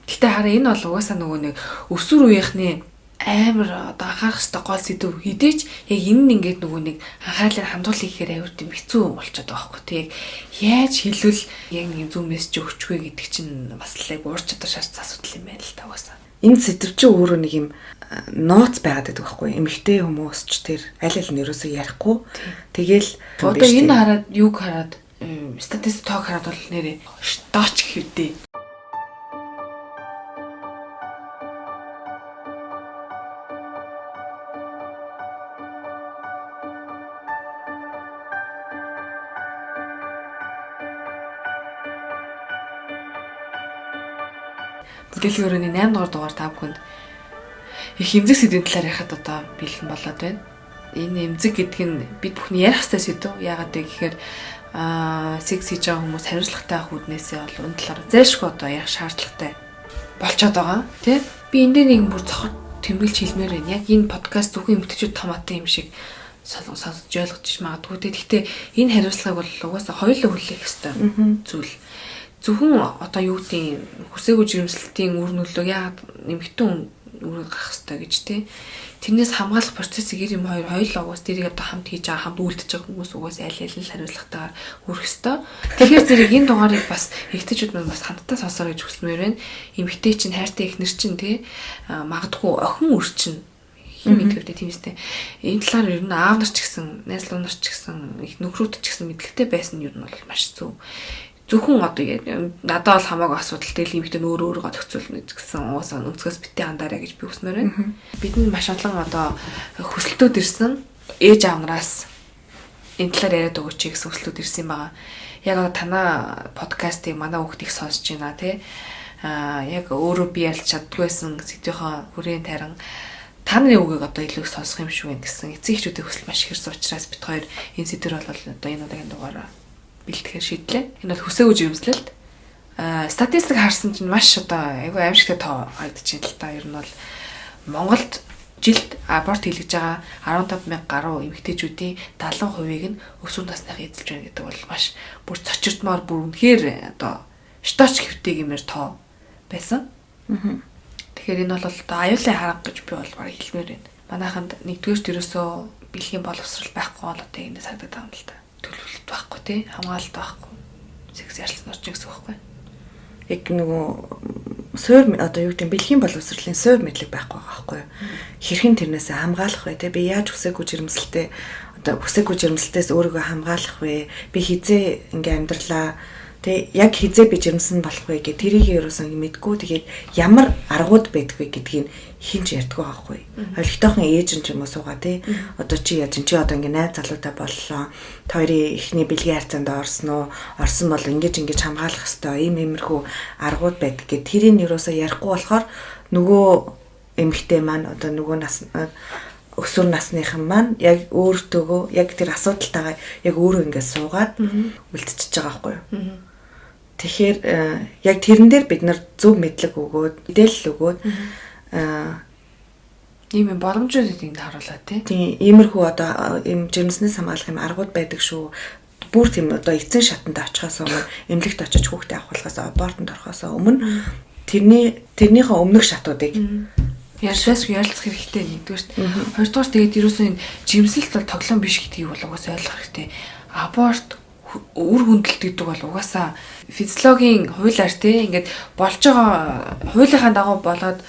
Гэтэ хараа энэ бол угаасаа нөгөө нэг өсвөр үеийнхний амар одоо анхаарах ёстой гол сэдв хэдийч яг энэ нь ингээд нөгөө нэг анхаарлыг хандуулах гэхээр аюул тийм хэцүү болчиход байгаа байхгүй. Тэг яаж хэлвэл яг нэг зөв мессеж өгчгүй гэдэг чинь бас л яг уур чадвар шаардсан асуудал юм байна л та угаасаа. Энэ сэдв чинь өөрөө нэг юм ноц байгаад байдаг байхгүй. Эмэгтэй хүмүүс ч тэр аль аль нь ерөөсөө ярихгүй. Тэгэл одоо энэ хараад юг хараад статистик тоог хараад бол нэрээ штооч гэвдээ. Бүлэглэгийн өрөөний 8 дугаар дугаар та бүхэнд их эмзэг сэдвийн талаар ярихад одоо бэлэн болоод байна. Энэ эмзэг гэдэг нь бид бүхний ярих ёстой сэдв. Яагаад гэвэл секс хийж байгаа хүмүүс хариуцлагатай байх үүднээсээ бол энэ талаар зайлшгүй одоо ярих шаардлагатай болчиход байгаа. Тэ? Би энэ дээр нэг бүр цохол тэмдэглэж хэлмээр байна. Яг энэ подкаст зөвхөн эмэгтэйчүүд томоотой юм шиг сонсож ойлгож магадгүй. Гэхдээ энэ хариуцлагыг бол угаасаа хоёулаа хүлээх ёстой зүйл. Зөвхөн одоо юу гэдэг хүсээгүй жирэмслэлтийн үр нөлөө яагаад нэмэгдэн үр гарах хэрэгтэй гэж тий. Тэрнээс хамгаалах процессыг ийм хоёулаа угаас тэрийг одоо хамт хийж байгаа хамт үйлдэж байгаа хүмүүс угаас аль аль нь хариуцлагатайгаар хүрэх хэрэгтэй. Тэгэхээр зэрэг энэ дугаарыг бас эмэгтэйчүүд маань бас хамтдаа сонсоорой гэж хүсмээр байна. Эмэгтэй чинь хайртай эхнэр чинь тий магадгүй охин үр чинь хин мэдгэвтэй тийм үстэй. Энэ талаар ер нь аав нар ч гэсэн, найз нөхөр нар ч гэсэн, их нөхрүүд ч гэсэн мэдлэгтэй байсан нь ер нь бол маш зөв. Зөвхөн одоо надад бол хамаагүй асуудал тэгэл эмэгтэй өөрөө зохицуулна гэсэн уусаа өнцгөөс битээ хандаарай гэж би хүснээр байна. Бидний маш олон одоо хүсэлтүүд ирсэн ээж аавнараас энэ талаар яриад өгөөч гэсэн хүсэлтүүд ирсэн байгаа. Яг одоо танаа подкастыг манай хүүхд их сонсож байна тий. Яг өөрөө би ялж чаддгүйсэн сэдвийнхаа хүрээнд тарин та нарын үгийг одоо илүү их сонсох юм шиг байна гэсэн эцэг эхчүүдийн хүсэл маш их ирсэн учраас бид хоёр энэ сэдвэр бол одоо энэ удаагийн дугаараа бэлтгэхээр шийдлээ. Энэ бол хүсээгүй жирэмслэлт. Статистик харсан чинь маш одоо айгүй аимшигтай тоо харагдаж байна л та. Ер нь бол Монголд жилд аборт хийлгэж байгаа 15,000 гаруй эмэгтэйчүүдийн 70%-ийг нь өсвөр насныхаа эзэлж байна гэдэг бол маш бүр цочирдмоор бүр үнэхээр одоо шточ хэвтэй гэмээр тоо байсан. Тэгэхээр энэ бол одоо аюулын харанга гэж би бол барыг хэлмээр байна. Манайханд нэгдүгээрт ерөөсөө бэлгийн боловсрал байхгүй бол одоо энэс харагдаад байгаа юм л та. Төлөвлөлт байхгүй тий хамгаалалт байхгүй секс ярилцсан орчин гэсэн үг байхгүй яг нөгөө суур одоо юу гэдэг бэлгийн боловсролын суур мэдлэг байхгүй байгаа байхгүй хэрхэн тэрнээс хамгаалах вэ тий би яаж хүсээгүй жирэмслэлтэй одоо хүсээгүй жирэмслэлтээс өөрийгөө хамгаалах вэ би хизээ ингээ амьдралаа тий яг хизээ би жирэмсэн болох вэ гэх тэрийг ерөөсөн мэдгүй тэгээд ямар аргууд байдгүй гэдгийг хинч ярьдгүй байхгүй ойлгохтойхон ээж нь ч юм уу суугаа тий одоо чи яаж чи одоо ингээ найз залуутай боллоо хоёрын ихний бэлгийн харьцаанд орсон бол ингэж хамгаалах хэвээр иймэрхүү аргууд байдаг гэх тэрийг ерөөсөө ярихгүй болохоор нөгөө эмэгтэй маань одоо нөгөө нас өсвөр насныхан маань яг өөртөөгөө яг тэр асуудалтайгаа яг өөрөө ингээ суугаад үлдчихэж байгаа байхгүй юу тэгэхээр яг тэрэн дээр бид нар зөв мэдлэг өгөөд мэдээлэл өгөөд ийм боломжуудыг энд харууллаа тийм иймэрхүү одоо ийм жирэмснээс хамгаалах юм аргууд байдаг шүү бүр тийм одоо эцсийн шатанд очихоос өмнө эмнэлэгт очиж хүүхдээ авахлахаас абортод орохоос өмнө тэрнийхээ өмнөх шатуудыг ярилцах хэрэгтэй нэгдүгээр. Хоёрдугаар тэгээд ерөөсөө энэ жимсэлт бол тоглоом биш гэдгийг бол угаасаа ойлгох хэрэгтэй. Аборт үр хөндлөлт гэдэг бол угаасаа физиологийн хуулиар тийм ингээд болж байгаа хуулийнхаа дагуу болоод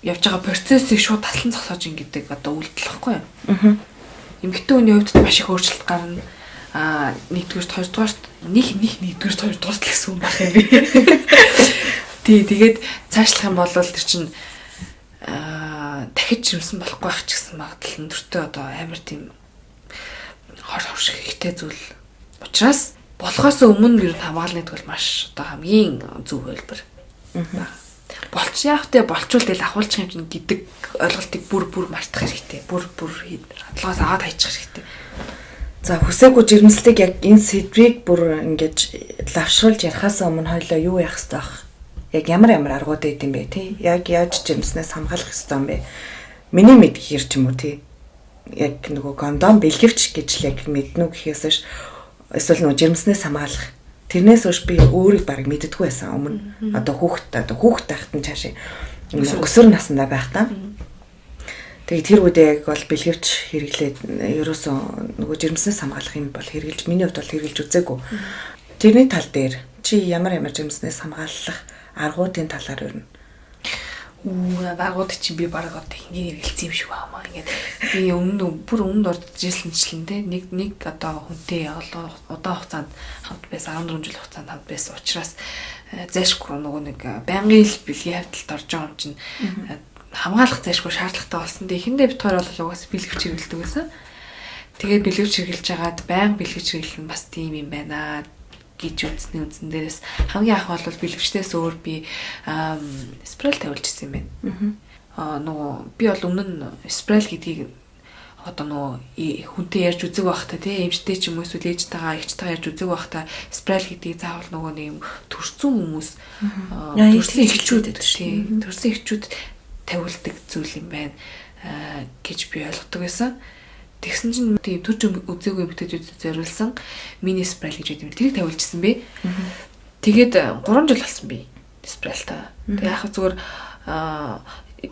явж байгаа процессыг шууд таслан зогсоож ингэдэг одоо үйлдэл واخгүй юу. Эмэгтэй хүний хувьд маш их өөрчлөлт гарна. Нэгдүгээрт хоёрдугаарт нэгдүгээрт хоёрдугаарт л гэсэн юм байна би. Тэгээд цаашлах юм бол тэр чинь дахиж жимсэн болохгүй байх ч гэсэн магадлал өндөртөө одоо амар тийм хор шиг ихтэй зүйл учраас болохоос өмнө ер нь хамгаална гэдэг бол маш одоо хамгийн зөв хэлбэр. Болчихяахтай болчвол тэгэл ахуулчих юм чинь гэдэг ойлголтыг бүр мартах хэрэгтэй. Бүр хадлаас аваад хайчих хэрэгтэй. За хүсээгүй жирэмслийг яг энэ сэдвийг бүр ингэж лавшруулж ярихаас өмнө хоёлоо юу яах хэрэгтэй байх? Яг ямар аргууд өгд юм бэ тий? Яг яаж жирэмснээс хамгаалах хэрэгтэй юм бэ? Миний мэдгээр ч юм уу тий? Яг нөгөө кондом бэлгэвч гэж л яг мэднүү гэхээсээ эсвэл нөгөө жирэмснээс хамгаалах тэрнээс хойш би өөрийг барыг мэддэггүй байсан өмнө. Одоо хүүхэд тахт нь цаашаа өсвөр насндаа байхдаа. Тэгээ тэр үедээ яг бол бэлгэвч хэрэглээд ерөөсөө нөгөө жирэмснээс хамгаалах юм бол хэрэгжилж миний хувьд бол хэрэгжилж үзээгүй. Тэрний тал дээр чи ямар жирэмснээс хамгаалах аргуудын талаар өрнө. Аргууд чинь би бараг одоо хингийн хэрэгэлсэн юм шиг байна. Ингээд би бүр өмнө дурдж ирсэнчлэн те нэг одоо хүнтэй удаан хугацаанд хамт байсан 14 жил хугацаанд хамт байсан учраас зайшгүй нөгөө нэг байнгын бэлгийн хавьталд орж байгаа юм чинь хамгаалах зайшгүй шаардлагатай болсон. Эхэндээ бит хоёр бол угаас бэлгэвч хэрэглэдэг байсан. Тэгээд бэлгэвч хэрэглэж хагаад байнга бэлгэвч хэрэглэх нь бас тийм юм байна гэж үзсэн дээрээс хамгийн анх бол бэлгэвчнээс өөр би спрел тавьж ирсэн юм байна. Нөгөө би бол өмнө нь спрел гэдгийг одоо нөгөө хүнтэй ярьж үзэг байхдаа тийм эмчтэй ч юм уу эсвэл ээжтэйгээ эгчтэйгээ ярьж үзэг байхдаа спрел гэдгийг заавал нөгөө нэг юм төрсөн хүмүүс төрсөн эхчүүд гэдэг тийм төрсөн эхчүүд тавилдаг зүйл юм байна гэж би ойлгодог байсан. Тэгсэн чинь тийм төрж үзээгүй эмэгтэйчүүдэд зориулсан мини спрел гэж байдаг юм. Тэрийг тавилжсэн би. Тэгээд 3 жил болсон би спрелтаа. Тэгээд яг зүгээр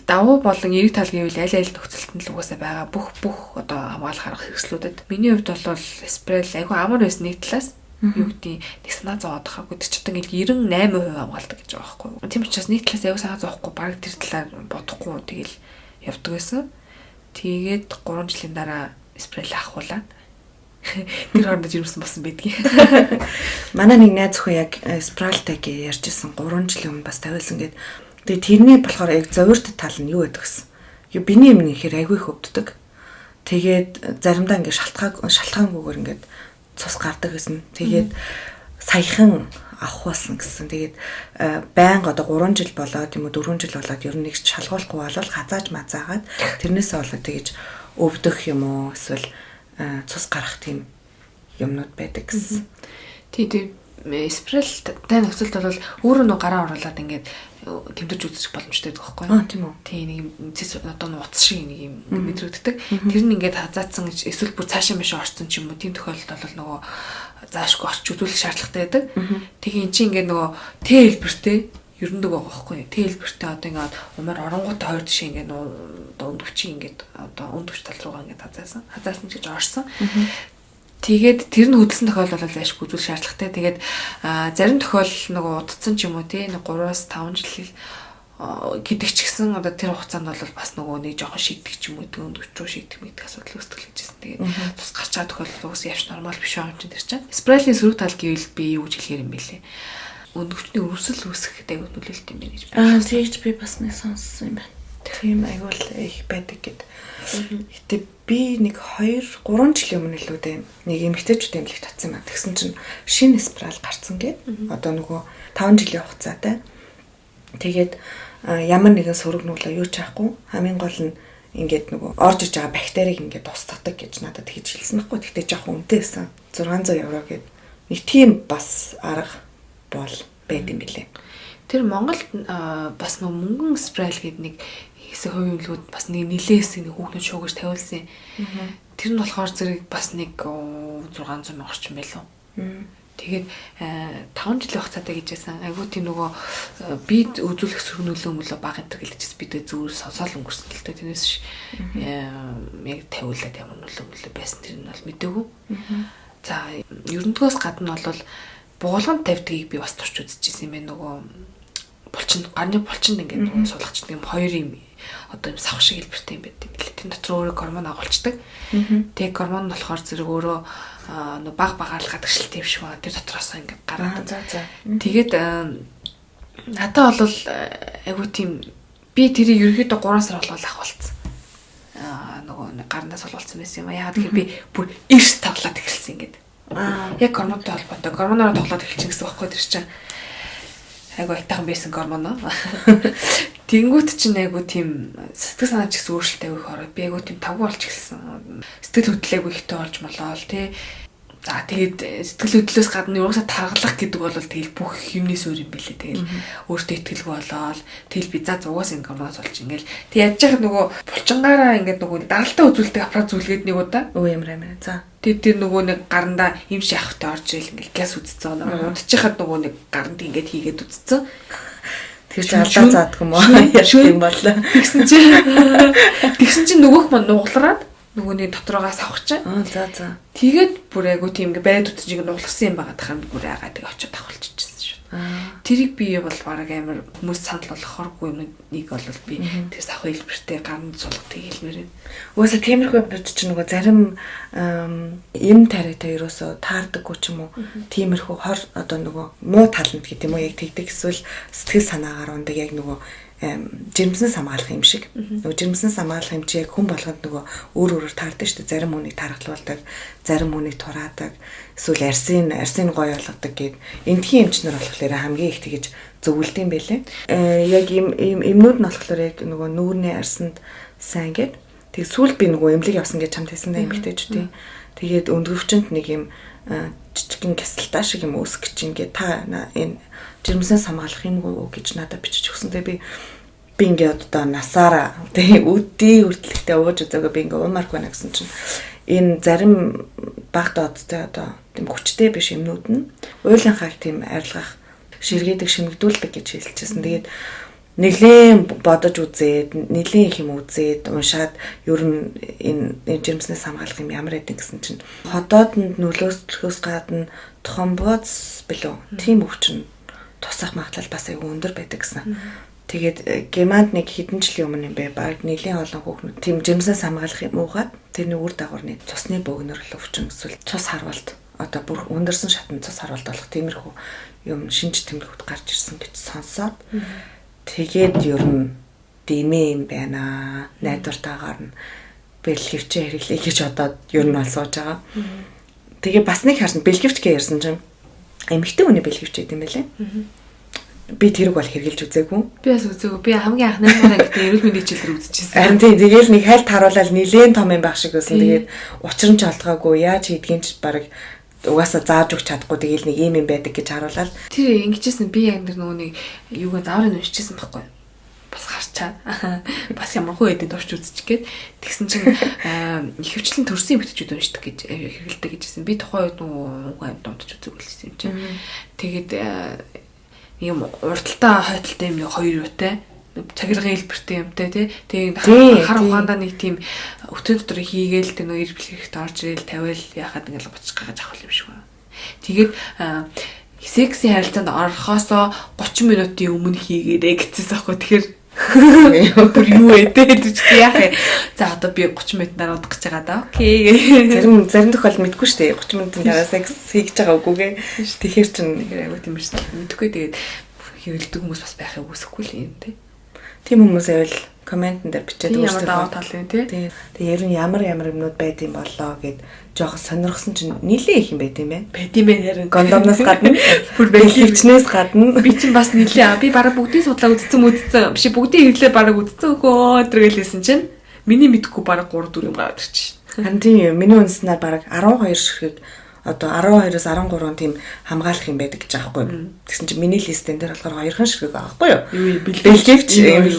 давуу болон эрэг тал гэвэл аль нөхцөлтөнд л угаасаа байгаа бүх одоо хамгаалах арга хэрэгслүүдэд миний хувьд бол спрел айгүй амар байсан нэг талаас юу гэдэг нэг санаа зовоод байгаа. Гэвч ч одоо ингээл 98% хамгаалдаг гэж байгаа байхгүй юу. Тийм учраас нэг талаас айгүй санаа зовохгүй баг тэр талаар бодохгүй тэгэл явдаг байсан. Тэгээд 3 жилийн дараа спрел авахуулаад тэр хооронд жирэмсэн болсон байдгийг. Манай нэг найз охин яг спралтай гэж ярьжсэн 3 жилийн өмнө бас тавиулсан гэд. Тэгээд тэрний болохоор яг зовирт тал нь юу гэдэг гэсэн. Юу биний юм нэхэр айгүй их өвддөг. Тэгээд заримдаа ингээд шалтгаангүйгээр ингээд цус гардаг гэсэн. Тэгээд саяхан авах болсон гэсэн. Тэгээд байнга одоо 3 жил болоод юм уу 4 жил болоод ер нь нэг шалгуулахгүй болол хазааж мазаагаад тэрнээсээ болоод тэгэж өвдөх юм уу эсвэл цус гарах тийм юмнууд байдаг гэсэн. Тийм спрел тай нөхцөлд бол өөрөө нөө гараа оруулаад ингээд тэмдэж үзэх боломжтой байдаг байхгүй юу? Тийм үү. Тийм нэг цэс одоо утас шиг нэг юм мэдрэгддэг. Тэр нь ингээд хазаацсан эсвэл бүр цаашаа мишээ орсон ч юм уу тийм тохиолдолд бол нөгөө заашгүй орч үзүүлэх шаардлагатай байдаг. Тэгээ эн чинь ингээд нөгөө Т хэлбэртэй ерөндөг байгаа байхгүй юу? Т хэлбэртэй одоо ингээд умаар оронгуудаа хоёр тишээ ингээд нөгөө өндөвчийн ингээд одоо өндөвч тал руугаа ингээд хазаасан гэж орсон. Тэгээд тэр нь хөдөлсөн тохиолдол бол ашиг үзүүл шаардлагатай. Тэгээд зарим тохиолдол нөгөө удцсан ч юм уу тий 3-5 жил гэдэг ч гэсэн одоо тэр хугацаанд бол бас нөгөө нэг жоохон шигдэг ч юм уу өндөвч рүү шигдэг мэддэг асуудал үүсдэг гэж байсан. Тэгээд тус гарч байгаа тохиолдол уус явж нормал биш байгаа юм чинь тэр чинь. Спрелийн сөрөг тал гэвэл би юу гэж хэлэхээр юм бэлээ. Өндөвчний өрөвсөл үүсгэхэд аягүй нөлөөлт юм байна гэж байна. Тэгж би бас нэг сонссон юм байна. Тийм аягүй их байдаг гэд. Гэтэ би нэг 2-3 жилийн өмнө л үү нэг эмэгтэйчүүд эмнэлэгт татсан юм. Тэгсэн чинь шинэ спрал гарцсан гэд. Одоо нөгөө 5 жилийн хугацаатай. Тэгээд ямар нэгэн сөрөг нуулаа юу ч аахгүй. Хамгийн гол нь ингээд нөгөө орж иж байгаа бактерийг ингээд устгадаг гэж надад хийж хэлсэн байхгүй. Тэгтээ жоохон үнэтэй байсан. 600 евро гэд. Нэг тийм бас арга бол байд юм билээ. Тэр Монголд бас нөгөө мөнгөн спрал гэдэг нэг хэсэг хувийн үлгүүд бас нэг нилээс нэг хүүхнүүд шуугаж тавиулсан. Тэр нь болохоор зэрэг бас нэг 600 мянга орчим байлоо. Тэгээд 5 жилийн хугацаатай гэж байсан. Айгуу тийм нөгөө бид үзүүлэх сөрөг нөлөө баг энэ гэлжсэн бид зүгээр сонсоол өнгөрсөн л дээ. Тэрнээс яг тавиулаад ямар нөлөө байсан тэр нь бол мэдээгүй. За ерөнхийдөөс гадна бол буулганд тавьдгийг би бас турч үзчихсэн юм байна. Нөгөө булчин гарны булчинд ингээд нөгөө суулгачдаг юм хоёр юм одоо юм сав шиг хэлбэртэй юм байдаг. Тэн дотор өөрөө гормон агуулцдаг. Тэгээ гормон нь болохоор зэрэг өөрөө нөгөө багаар л гадагшилтай юм шиг байна. Тэр дотроос ингээд гараад. Тэгээд надад бол айгуу тийм би тэрийг ерөөхдөө 3 сар болгоод ахвалцсан. Нөгөө гарнаас суулгацсан байсан юм. Яагаад гэхээр би бүр эрс тоглоод эхэлсэн ингээд. Яг гормонтой холбоотой гормоноор тоглоод эхэлчихсэн гэсэн багхгүй тэр чинь. Айгу айтайхан байсан гормон. Тэнгүүт чинь айгу тийм сэтгэл санаа ч гэсэн өөрчлөлт авих ороо. Би айгу тийм тавгүй болж эхэлсэн. Сэтгэл хөдлөлгүй ихтэй болж молоо л тий. За тэгээд сэтгэл хөдлөлөөс гадна угаасаа таргалах гэдэг бол тэгэл бүх юмний суурь юм билээ. Тэгэл өөртөө итгэлгүй болоод тэгэл би за зугаас ингээл болж ингээл тэг яаж яхад нөгөө булчингаараа ингээд нөгөө даралтаа үзүүлдэг аппарат зүйлгээд нэг удаа. Өө ямар. За. Тэр нөгөө нэг гарандаа юм шахахтай орж ирэл ингээл газ үзсэн. Удчихад нөгөө нэг гаранд ингээд хийгээд үзсэн. Тэр чи алдаа заадг юм уу? Яшгүй юм боллоо. Тэгсэн чинь нөгөөх мань нуглараад нөгөөний дотроогоос авах чинь. За. Тэгээд бүр айгу тийм ингээ барайд утсаж ингээ нугласан юм байгаа тахад бүр яагаад тэг очиод авахулчихсан шүү. Тэрийг би бол бараг амар хүмүүс санал болохооргүй юм нэг бол би тэгс авах хэлбэртэй гарна сулгах хэлмээр байна. Уусаа тиймэрхүү юмнууд чинь нөгөө зарим юм тариатай ерөөсөө таардаггүй ч юм уу. Тиймэрхүү хор одоо нөгөө муу талант гэдэг юм уу яг тэгдэг эсвэл сэтгэл санаагаар ундаг яг нөгөө жирэмснээс хамгаалах юм шиг. Нөгөө жирэмснээс хамгаалах юм чи яг хүн болгонд нөгөө өөрөөр таардаг шүү дээ. Зарим хүнийг тархалуулдаг, зарим хүнийг тураадаг, эсвэл арсын гоё болгодог гэд. Эндхийн эмчнэр болохоор хамгийн их тэгэж зөвлөдөм байлээ. Яг эмнүүд нь болохоор яг нөгөө нүүрний арсанд сайн гэд. Тэг сүүл би нөгөө эмнэлэг явсан гэж чамд хэлсэн даа эмэгтэйчүүдийн. Тэгээд өндгөвчөнд нэг юм жижигэн кэсэлтаа шиг юм өсгөх чинь ингээд та энэ жирэмснээс хамгаалах юм уу гэж надад бичиж өгсөн. Тэгээ би ингээд одоо насаараа тэгээ үдий хүртэлхтэй ууж үзээгөө би ингээд уумарх байна гэсэн чинь энэ зарим баг додтой одоо тийм хүчтэй биш юмнууд нь уйлынхаг тийм арилгах ширгээдэг шимэгдүүлдэг гэж хэлчихсэн. Тэгээд нэглэн бодож үзээд нэлийн их юм үзээд уншаад ер нь энэ жирэмснээс хамгаалах юм ямар байдаг гэсэн чинь ходоодонд нөлөөслөхөөс гадна тромбоз билүү тийм өвчин тусах магадлал бас аюу өндөр байдаг гэсэн. Тэгээд геманд нэг хэдэн жилийн өмнө юм бэ баг нэлийн олон хүүхнүүд тийм жирэмснээс хамгаалах юм уугаад тэрний үр дагаврны цусны бөөгнөр өвчин эсвэл цус харвалт одоо бүр өндөрсөн шатны цус харвалт болох тиймэрхүү юм шинж тэмдгүүд гарч ирсэн гэж сонсоод тэгээд ер нь дэмээ юм байна. Найдвартайгаар нь бэлгэвчээ хэрэглэе гэж одоо ер нь бол сууж байгаа. Тэгээ бас нэг харсан бэлгэвч гэж ярьсан чинь эмэгтэй хүний бэлгэвч гэдэг юм байлээ. Би тэрийг бол хэрглэж үзээгүй. Би бас үзээгүй. Би хамгийн анхны удаа гэдэг эрүүл мэндийн хичээлээр үзчихсэн. Харин тийм тэгээл нэг хайлт харуулаад нилээн том юм байх шиг байсан. Тэгээд учир нь ч олдгоогүй. Яаж хийдгийг ч баг угаасаа зааж өгч чадахгүй. Тэгээл нэг юм байдаг гэж харуулаад. Тэр ингэжсэн би яг нөгөө нэг юугаа зааврын уншижсэн байхгүй. Бас харчаа. Бас ямар хөө эдэд орч үзчих гээд тэгсэн чинь ихэвчлэн төрсэн эмэгтэйчүүд уншдаг гэж хэрэгэлдэг гэжсэн. Би тухайн үед нөгөө амьд ч үзэг үлсэн юм чинь. Тэгээд юм урдталтай хойдолтой юм нэг хоёр юутай цагиргын хэлбэртэй юмтай тий хар ухаандаа нэг тийм өтөн дотор хийгээл тэр нэг ир бэлгэхт орж ирэл тавиал яхад ингээл буцаж гаж авах юм шиг байна. Тэгээд сексийн харилцаанд орохоосоо 30 минутын өмнө хийгээрэй гэсэн аахгүй. Тэгэхээр бүр юу ээ гэж яах вэ? За одоо би 30 минут дараа удах гэж байгаа да. Окей. Зарим тохиолдолд мэдгүй шүү дээ. 30 минутын дараа секс хийж байгаа үгүйгээ. Тэгэхээр чинь айгуу тийм шүү дээ. Мэдгүй тэгээд хэрэгэлдэг хүмүүс бас байхыг үсэхгүй л юм тий. Тийм хүмүүс байвал комментэн дээр бичээд өөрсдөө даваа тал юм тий. Тэгээ ер нь ямар юмнууд байд юм болоо гэд жоохон сонирхсан чинь нилээ их юм байд юм байна. Байд юм байна харин. Кондомноос гадна бүр бэлгэвчнээс гадна би чинь бас нилээ. Би бараг бүгдийн судлаа үзсэн. Биш бүгдийн хэрэглээ бараг үзсэн хөө тэргэлсэн чинь миний мэдхгүй бараг 3 4 юм гараад ирчих. Харин тийм миний үнснээр бараг 12 ширхэг одоо 12-оос 13 тийм хамгаалах юм байдаг гэж аахгүй. Тэгсэн чинь миний листэн дээр болохоор 2хан ширхэг байгаа байхгүй юу? Бэлгэвч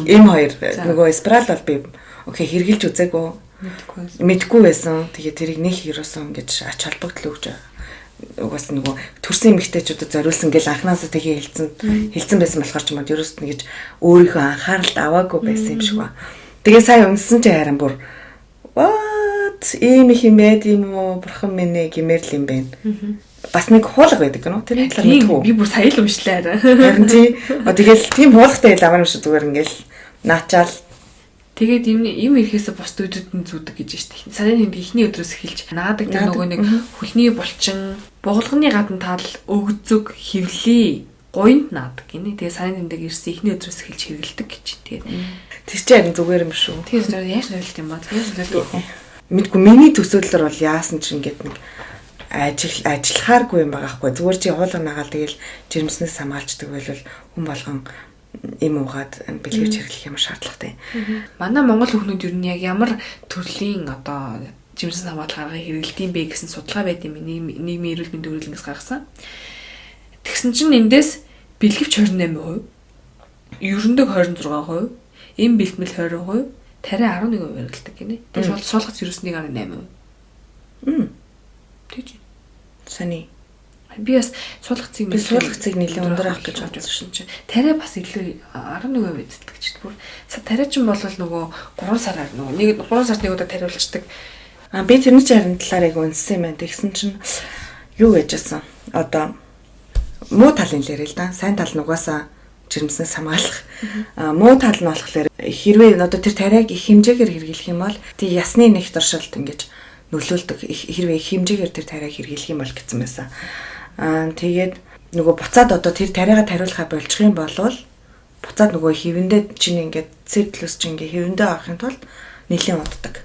M2 нөгөө спираль бол би окей хэрглэж үзээгүй. Мэдгүй байсан. Тэгээ тэрийг нэг ерөөсөн гэж ач холбогдол өгч угаас нөгөө төрсэн эмэгтэйчүүдэд зориулсан гэл анханасаа тэгээ хэлсэн байсан болохоор ч юм уу ерөөс нэгж өөрийнхөө анхааралд аваагүй байсан юм шиг ба. Тэгээ сая унсан чи харин бүр ийм их юм байд юм уу бурхан минь гэмээр л юм байна. Бас нэг хуулга байдаг гэнэ. Тэр талаар мэдгүй. Би бүр сая л уншлаа. Харин тий. Тэгэл тийм хуулгатай л амар юм шиг зүгээр ингээл наачаал. Тэгээд юм ирэхээс бос өдрөд нь зүудэг гэж штэ. Сарын би эхний өдрөөс эхэлж наадаг тэр нөгөө нэг хөлний булчин, бугалганы гадна тал, өгзөг, хөвлий, гойнд наадаг гинэ. Тэгээд сарын тэмдэг ирсэн эхний өдрөөс эхэлж хэрэгэлдэг гэж. Тэгээд тэр чинь яг зүгээр юм шүү. Тэр зөв яаж нөлөөлт юм ба. Мэдгүй миний төсөөллөөр бол яасан ч ингээд нэг ажиллахааргүй юм байгаа хгүй. Зүгээр чи хуулга нагаал тэгэл жирэмснээс хамгаалцдаг байвал хүн болгон им уугаад бэлгэвч хэрэглэх ямар шаардлагатай. Манай монгол хүүхнүүд ер нь яг ямар төрлийн одоо жимсэн хамгаалах аргыг хэрэглэдэм бэ гэсэн судалгаа байд юм. Нийгмийн эрүүл мэндийн хүрээлэнгээс гаргасан. Тэгсэн чинь эндээс бэлгэвч 28%, ерөндөг 26%, эм бэлтгэл 20%, тариа 11% хэрэглэдэг гинэ. Тэгээд суулгац ерөөс 1.8%. Тэгж. Сани. Би бас суулгацыг нэлээд өндөр авах гэж бодсон чинь тариа бас илүү 11% эзэлдэг гэж бүр тариа ч юм бол нөгөө 3 сараар нөгөө 3 сард нэг удаа тариулцдаг. Би тэрний харин талаар яг үнссэн юм байна. Тэгсэн чинь юу гэжсэн. Одоо муу талын лэрэл да. Сайн тал нь угаасаа жирэмснээс хамгаалах. Муу тал нь болохоор хэрвээ одоо тэр тариаг их хэмжээгээр хэрэглэх юм бол тий ясны нэг туршилт ингэж нөлөөлдөг. Хэрвээ их хэмжээгээр тэр тариаг хэрэглэх юм бол гэсэн байсан. Тэгээд нөгөө буцаад одоо тэр тариагаа тариулахаа болчих юм бол буцаад нөгөө хэвэндээ чинь ингээд цэтлус чинь ингээд хэвэндээ авахын тулд нэлийн уддаг.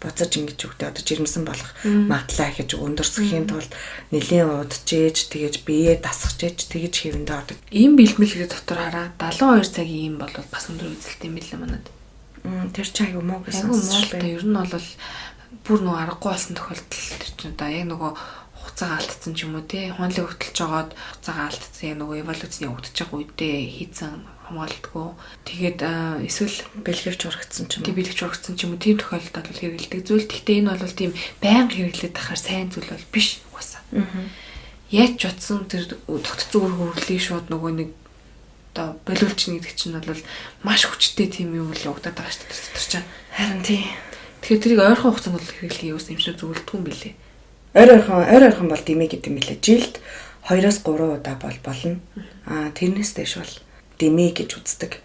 Буцаж ингэж үгтэй одоо жирэмсэн болох магадлал гэж өндөрсөхийн тулд нэлийн удаж ээж тэгэж биеэ дасгаж ээж тэгэж хэвэндээ авдаг. Ийм бэлтгэлээ дотор хараа 72 цагийн ийм бол бас өндөр үзэлтэй юм билээ манад. Тэр чи аягүй муу гэсэн. Ер нь бол бүр нөгөө аргагүй болсон тохиолдол тэр чинь одоо яг нөгөө хугацаа алдсан ч юм уу тий хуанлыг хөтөлж жагаад хугацаа алдсан яг нөгөө эволюцны өгдөж байгаа үедээ хийцэн хамгаалдаггүй. Тэгээд эсвэл бэлгэвч урагдсан ч юм уу. Тий бэлгэвч урагдсан ч юм уу тийм тохиолдолд бол хэрэгэлдэг зүйл. Гэхдээ энэ бол тийм байнга хэрэглээд тахаар сайн зүйл бол биш угаасаа. Яаж ч утсан тэр тогтцсон үр хөврөлийн шууд нөгөө нэг одоо болиулчин гэдэг чинь бол маш хүчтэй тийм юм л угдаад байгаа шүү дээ тэр чинь. Харин тий. Тэгэхээр тэрийг ойрхон хугацаанд бол хэрэглэх юм шиг зөвлөдгүй юм билээ. Ойрхон бол дэмий гэдэг юм билээ. Жилд 2-3 удаа болно. Тэрнээс дэш бол дэмий гэж үздэг.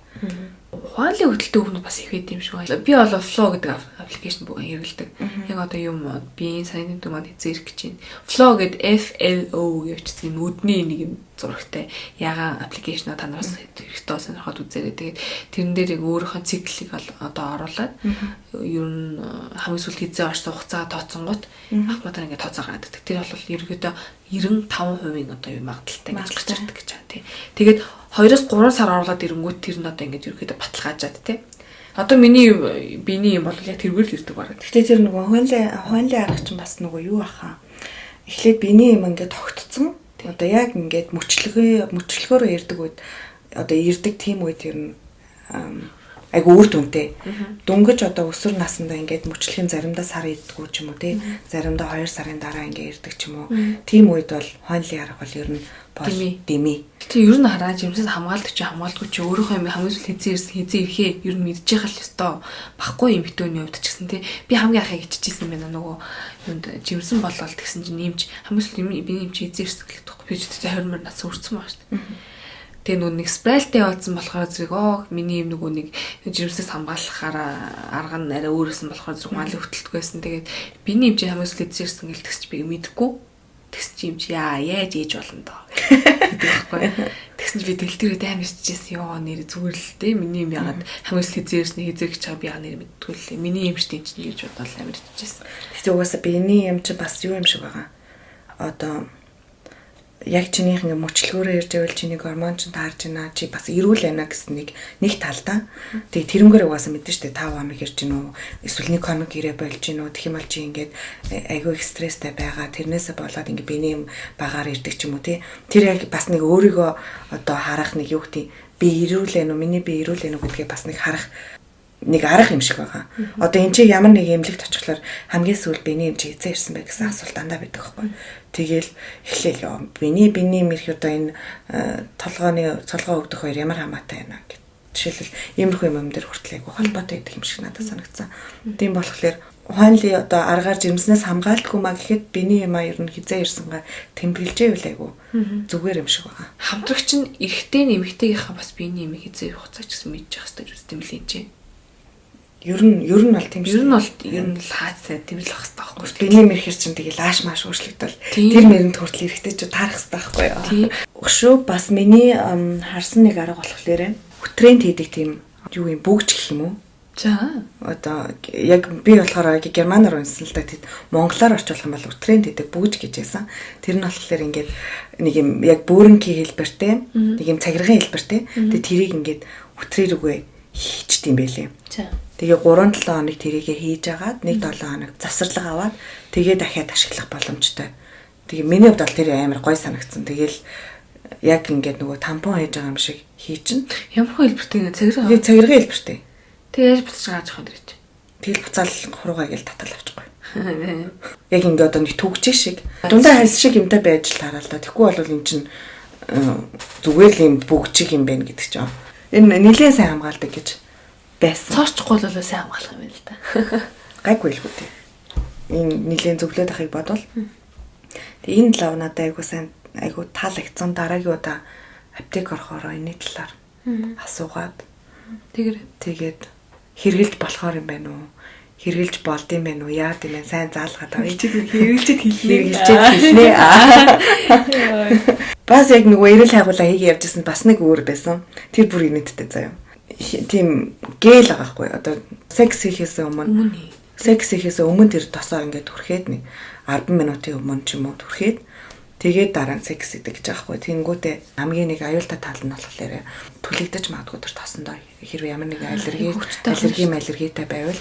Хуанлын хөдөлтөй хүмүүс бас их байд юм шиг байна. Би бол Flow гэдэг аппликейшн бүгэн хэрэглэдэг. Яг одоо юм биеийн санааны төв маань хэзээ ирэх гэж байна. Flow гэдэг FLO гэж тийм өдний нэг юм зурагтай ягаан аппликейшнаа та нараас хэрэгтэй сонирхоод үзээрэй. Тэгээд тэрэн дээр яг өөрийнхөө циклийг одоо оруулаад ер нь хамгийн сүүл хэзээ орсон хугацаа тооцсонгууд автоматар ингээд тооцоо гараад ирдэг. Тэр бол ерөөдөө 95% одоо юм магадaltaй гэж гарч ирдэг гэж байна тий. Тэгээд 2-3 сар оруулаад ирэнгүүт тэр нь одоо ингээд ерөөдөө баталгаажаад тий. Одоо миний биений юм бол яг тэргээр л ирдэг бараг. Гэхдээ тэр нөгөө хойнлын арга чинь бас нөгөө юу ахаа. Эхлээд биений юм ингээд тогтцсон. Одоо яг ингээд мөчлөгөөрөө ирдэг үед одоо ирдэг тийм үед тэр нь айгу үр дүнтэй. Дөнгөж одоо өсвөр насндаа ингээд мөчлөхийн заримдаа сар иддэггүй ч юм уу тий. Заримдаа 2 сарын дараа ингээд ирдэг ч юм уу. Тийм үед бол хойнлын арга бол ер нь дэмий. Гэтэ ер нь хараа жимсээс хамгаалдаг чи хамгаалдаггүй чи өөрийнхөө юм хамгийн сүүл хэзээ ирэхээ ер нь мэдж яхал ёстой. Баггүй юм битүүний хувьд ч гэсэн тий. Би хамгийн ахыг иччихсэн юм байна нөгөө юунд жимсэн болол гэсэн чинь нэмж хамгийн сүүл би нэмж хэзээ ирсэн гэх тэгэхгүй би ч 20 мөр нас өрцсөн байгаа шүү дээ. Тэгээ нөгөө нэг спрайлтай явуулсан болохоор зэрэг миний юм нөгөө нэг жирэмсээс хамгаалахаараа арга нь арай өөрөөсөн болохоор зэрэг маалын хөтөлдөг байсан. Тэгээд биний хэмжээ хамгийн сүүл хэзээ ирсэн гэл тэгсч би мэдэхгүй. Тэгсэн чи юм чи яаж ээж болно доо гэдэг байхгүй. Тэгсэн чи би дэлгэрээ амар иччихсэн ёо нэр зүгээр л дээ. Миний юм ягаад хамгийн сүүл хэзээ ирсэн хэзээ гэж чам би яа нэр мэдтгүй л. Миний юм штий чинь гэж бодоод амар иччихсэн. Тэгтээ угаасаа биений юм чи бас юу юм шиг байгаа. Одоо яг чинийх ингээ мөчлөгөөрөө ирж байвал чиний гормон ч таарж байна чи бас эрүүл байна гэсэн нэг талдаа. Тэгээ тэрнгээр угаасаа мэдэн штэ 5 амиг ирж гинөө эсвэл нэг хоног ирээ болж гинөө тэгэх юм бол чи ингээд айгүй их стресстэй байгаа тэрнээсээ болоод ингээ биений юм багаар ирдэг ч юм уу тий. Тэр яг бас нэг өөрийгөө одоо харах нэг юу гэдэг би эрүүл байна уу миний би эрүүл байна уу гэдгээ бас нэг харах нэг арга юм шиг байгаа. Одоо эн чинь ямар нэг эмнэлэгт очихлоор хамгийн сүүл биений юм чи хэзээ ирсэн бэ гэсэн асуулт дандаа байдаг байхгүй. Тэгэл эхлээл биений мэрх одоо энэ цолгоо өгдөх хоёр ямар хамаатай байна гэх. Жишээлбэл иймэрхүү юм дээр хүртэл айгу холбоотой гэдэг юм шиг надад санагдсан. Тийм болохоор хойнлын одоо аргаар жирэмснээс хамгаалдаггүй маа гэхэд биений юм ер нь хизээ ирсэнгаа тэмдэглэжээвэл айгу зүгээр юм шиг байгаа. Хамтрагч нь эрэгтэй нэмэгтэйгийнхаа бас биений юм хизээ ирэх хугацаа ч гэсэн мэдж явах хэрэгтэй үстэй юм лээ чи. Ер нь бол тийм шүү. Ер нь хаацаа тэмдэглэх хэрэгтэй байхгүй. Биений мэрхэр чинь тэгэл ааш мааш өөрчлөгдөл. Тэр мэрэнд хүртэл эрэхтэй ч таарах хэрэгтэй байхгүй юу? Өшөө бас миний харсан нэг арга болохоор хөтрэнд хийдэг тийм юу юм бүгж гэх юм уу? За. Одоо яг би болохоор германаар унсан л да тэд монголоор орчуулах юм бол хөтрэнд хийдэг бүгж гэж байсан. Тэр нь болохоор ингээд нэг юм яг бөөрөнгийн хэлбэртэй, нэг юм цагиргын хэлбэртэй. Тэгээ тэрийг ингээд хөтрээр үгүй хийчт юм байлээ. За. Тэгээ 3-7 хоног тэрийгэ хийж агаад 1-7 хоног завсарлага аваад тэгээ дахиад ашиглах боломжтой. Тэгээ миний хувьд бол тэр амар гой санагдсан. Тэгээл яг ингээд нөгөө тампон хийж байгаа юм шиг хийчин. Ямар хэлбэртэй цагираа. Тэгээ цагиргын хэлбэртэй. Тэгээ яаж буцаж гарч байгаа юм дэрэж. Тэгэл буцаал хуруугаа гээл татал авчихгүй. Яг ингээд одоо нэг түгж шиг дундаа хальс шиг юмтай байж л таараа л да. Тэгэхгүй бол эн чинь зүгээр л юм бүгчиг юм байна гэдэг ч юм. Энэ нэлээд сайн хамгаалдаг гэж байсан. Цоочгүй л сайн хамгаалах юм байна л да. Гайгүй л үү. Энэ нэлээд зөвлөд ахыг бодвол тэгээ энэ лав надад айгуу таалагдсан. Дараагийн удаа аптек орохоор энэ талаар асуугаад тэгээд хэрглэж болохоор юм байна уу? Хэрглэж болд юм байна уу? Яа гэм бэ? Сайн заалгаад авъя. Хэрглэж хэлнэ. Бас яг нөгөө эрэл хайгуулаа хийгээ явжсэн бас нэг өөр байсан. Тэр бүр инээдтэй заяа. Тийм гээл байгаа хгүй. Одоо секс хийхээс өмнө тэр тосоо ингээд түрхээд нэг 10 минутын өмнө ч юм уу түрхээд тэгээд дараа нь секс хийдэг гэж байгаа хгүй. Тэнгүүтээ хамгийн нэг аюултай тал нь болохоор түлэгдэж магадгүй тэр тосондоо хэрвээ ямар нэг аллергитай байвал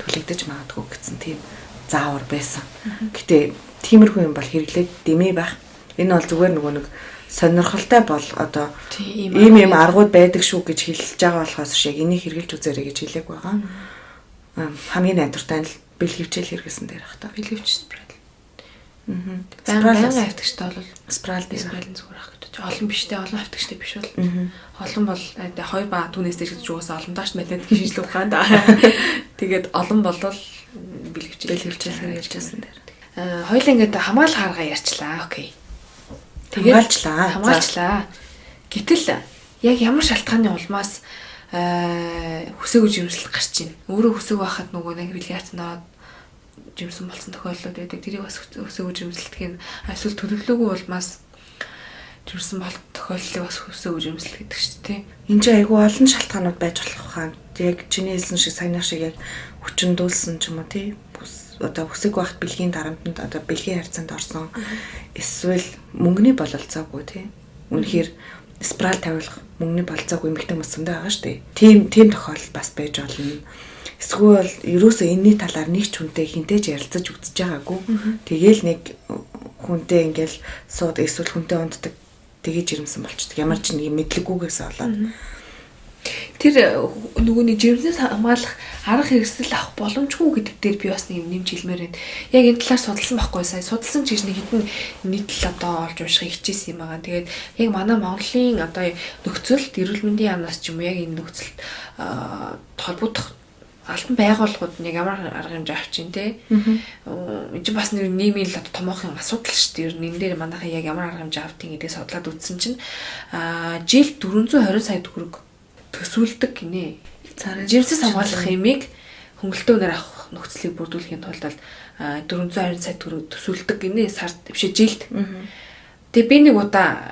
түлэгдэж магадгүй гэсэн тийм заавар байсан. Гэтэ тиймэрхүү юм бол хэрэглээд дэмий байх. Энэ бол зүгээр нөгөө нэг сонирхолтой бол одоо ийм аргууд байдаг шүү гэж хэлж байгаа болохоос шиг энийг хэрэглэж үзээрэй гэж хэлээг байгаа. Хамгийн найдвартай нь бэлгэвчэл хэрэгсэн дээр хата. Бэлгэвч спрей. Баян автагчтай бол спрал зүгээр ах гэж. Олон биштэй, олон автагчтай биш бол. Олон бол 2 ба түүнээс дээш гэж угаасаа олон тааш математик шийдлэх ухаанд. Тэгээд олон болвол бэлгэвчэл хэрэгжүүлсэн дээр. Хоёул ингээд хамгаалах арга ярьчлаа. Окей. Хамгаалчлаа. Гэтэл яг ямар шалтгааны улмаас хүсээгүй жимсэл гарч ийн. Өөрөө хүсэг байхад нөгөө нэг бэлгацнаад жимсэн болсон тохиолдол байдаг. Тэрийг бас хүсээгүй жимсэлтгийн эсвэл төлөвлөөгүй улмаас жимсэн бол тохиолдлыг бас хүсээгүй жимсэлт гэдэг чинь тийм. Энд чинь айгүй олон шалтгаанууд байж болох хаа. Яг чиний хэлсэн шиг саяны шиг яг хүчндүүлсэн ч юм уу тийм. Одоо хүсэг байхад бэлгийн дарамтанд одоо бэлгийн харьцаанд орсон эсвэл мөнгөний бололцоогүй тийм. Үнэхээр спрал тавилах мөнгөний бололцоогүй эмэгтэй хүмүүс зөндөө байгаа шүү дээ. Тийм тохиолдол бас байж болно. Эсвэл ерөөсөө энэний талаар нэг ч хүнтэй хинтээж ярилцаж үзэж байгаагүй. Тэгээл нэг хүнтэй ингээл сууд эсвэл хүнтэй унддаг тэгэж ирэмсэн болчдөг. Ямар ч нэг мэдлэггүйгээс болоод тэр нөгөөний жирэмснээс хамгаалах арга хэрэгсэл авах боломжгүй гэдэг дээр би бас нэг нэмж хэлмээр байна. Яг энэ талаар судалсан байхгүй сая. Судалсан ч гэж нэг хитэн нийтлэл одоо олж унших хичээсэн юм байгаа. Тэгээд яг манай Монголын одоо нөхцөлд эрүүл мэндийн яамнаас ч юм уу яг энэ нөхцөлд холбогдох албан байгууллагууд нэг ямар арга хэмжээ авчин те. Энэ чинь бас нэг нийгмийн л одоо томоохон асуудал шүү дээ. Энэ дээр манайхаа яг ямар арга хэмжээ автыг гэдгийг судлаад үзсэн чинь жил 420 сая төгрөг төсвөлдөг гинэ. Жимсээс хамгаалах хэмийг хөнгөлтөө өнөр авах нөхцөлийг бүрдүүлэхийн тулд 420 сая төгрөг төсвөлдөг гинэ сард бишээ жилд. Тэгээ би нэг удаа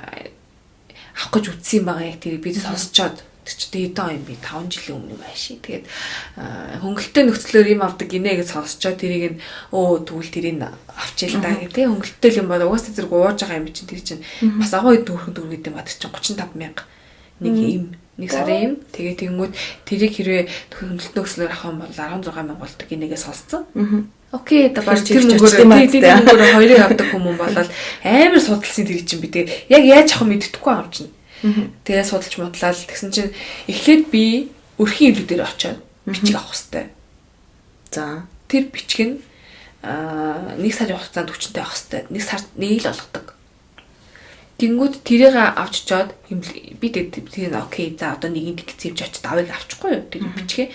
авах гэж үзсэн юм байгаа яг тэр бид сонсчоод тэр хэдэн юм би 5 жилийн өмнө байшин. Тэгээд хөнгөлтөө нөхцлөөр юм авдаг гинэ гэж сонсчоод тэрийг нь тэгвэл тэрийг авчил та гэх тэгээ хөнгөлтөө юм бол угаасаа зэрэг ууж байгаа юм чинь тэр чинь бас агуу хэд төгрөг гэдэг юм бат чинь 35,000 нэг юм нэг сарын юм. Тэгээ тэгэнгүүт тэрийг хэрвээ хөнгөлтөө нөхцлөөр авах юм бол 16,000 болдог гинэгээ сонсцсон. Окей, одоо баг тэр мөнгөөр хоёрыг авдаг хүмүүс болол амар судалсан тэр чинь би тэгээ яг яаж авах мэддэхгүй авчихна. Тэгээ судалж модлаа л тэгсэн чинь эхлээд би өрхийн илүү дээр очиод бичиг авах хэрэгтэй. За тэр бичиг нь 1 сарын хугацаанд хүчтэй авах хэрэгтэй. 1 сард нэг л болгодог. Тэнгүүд тэрийг авч чаад би тэр окей за одоо нэгийг зэвж очиж давыг авчихгүй юу тэр бичгээ.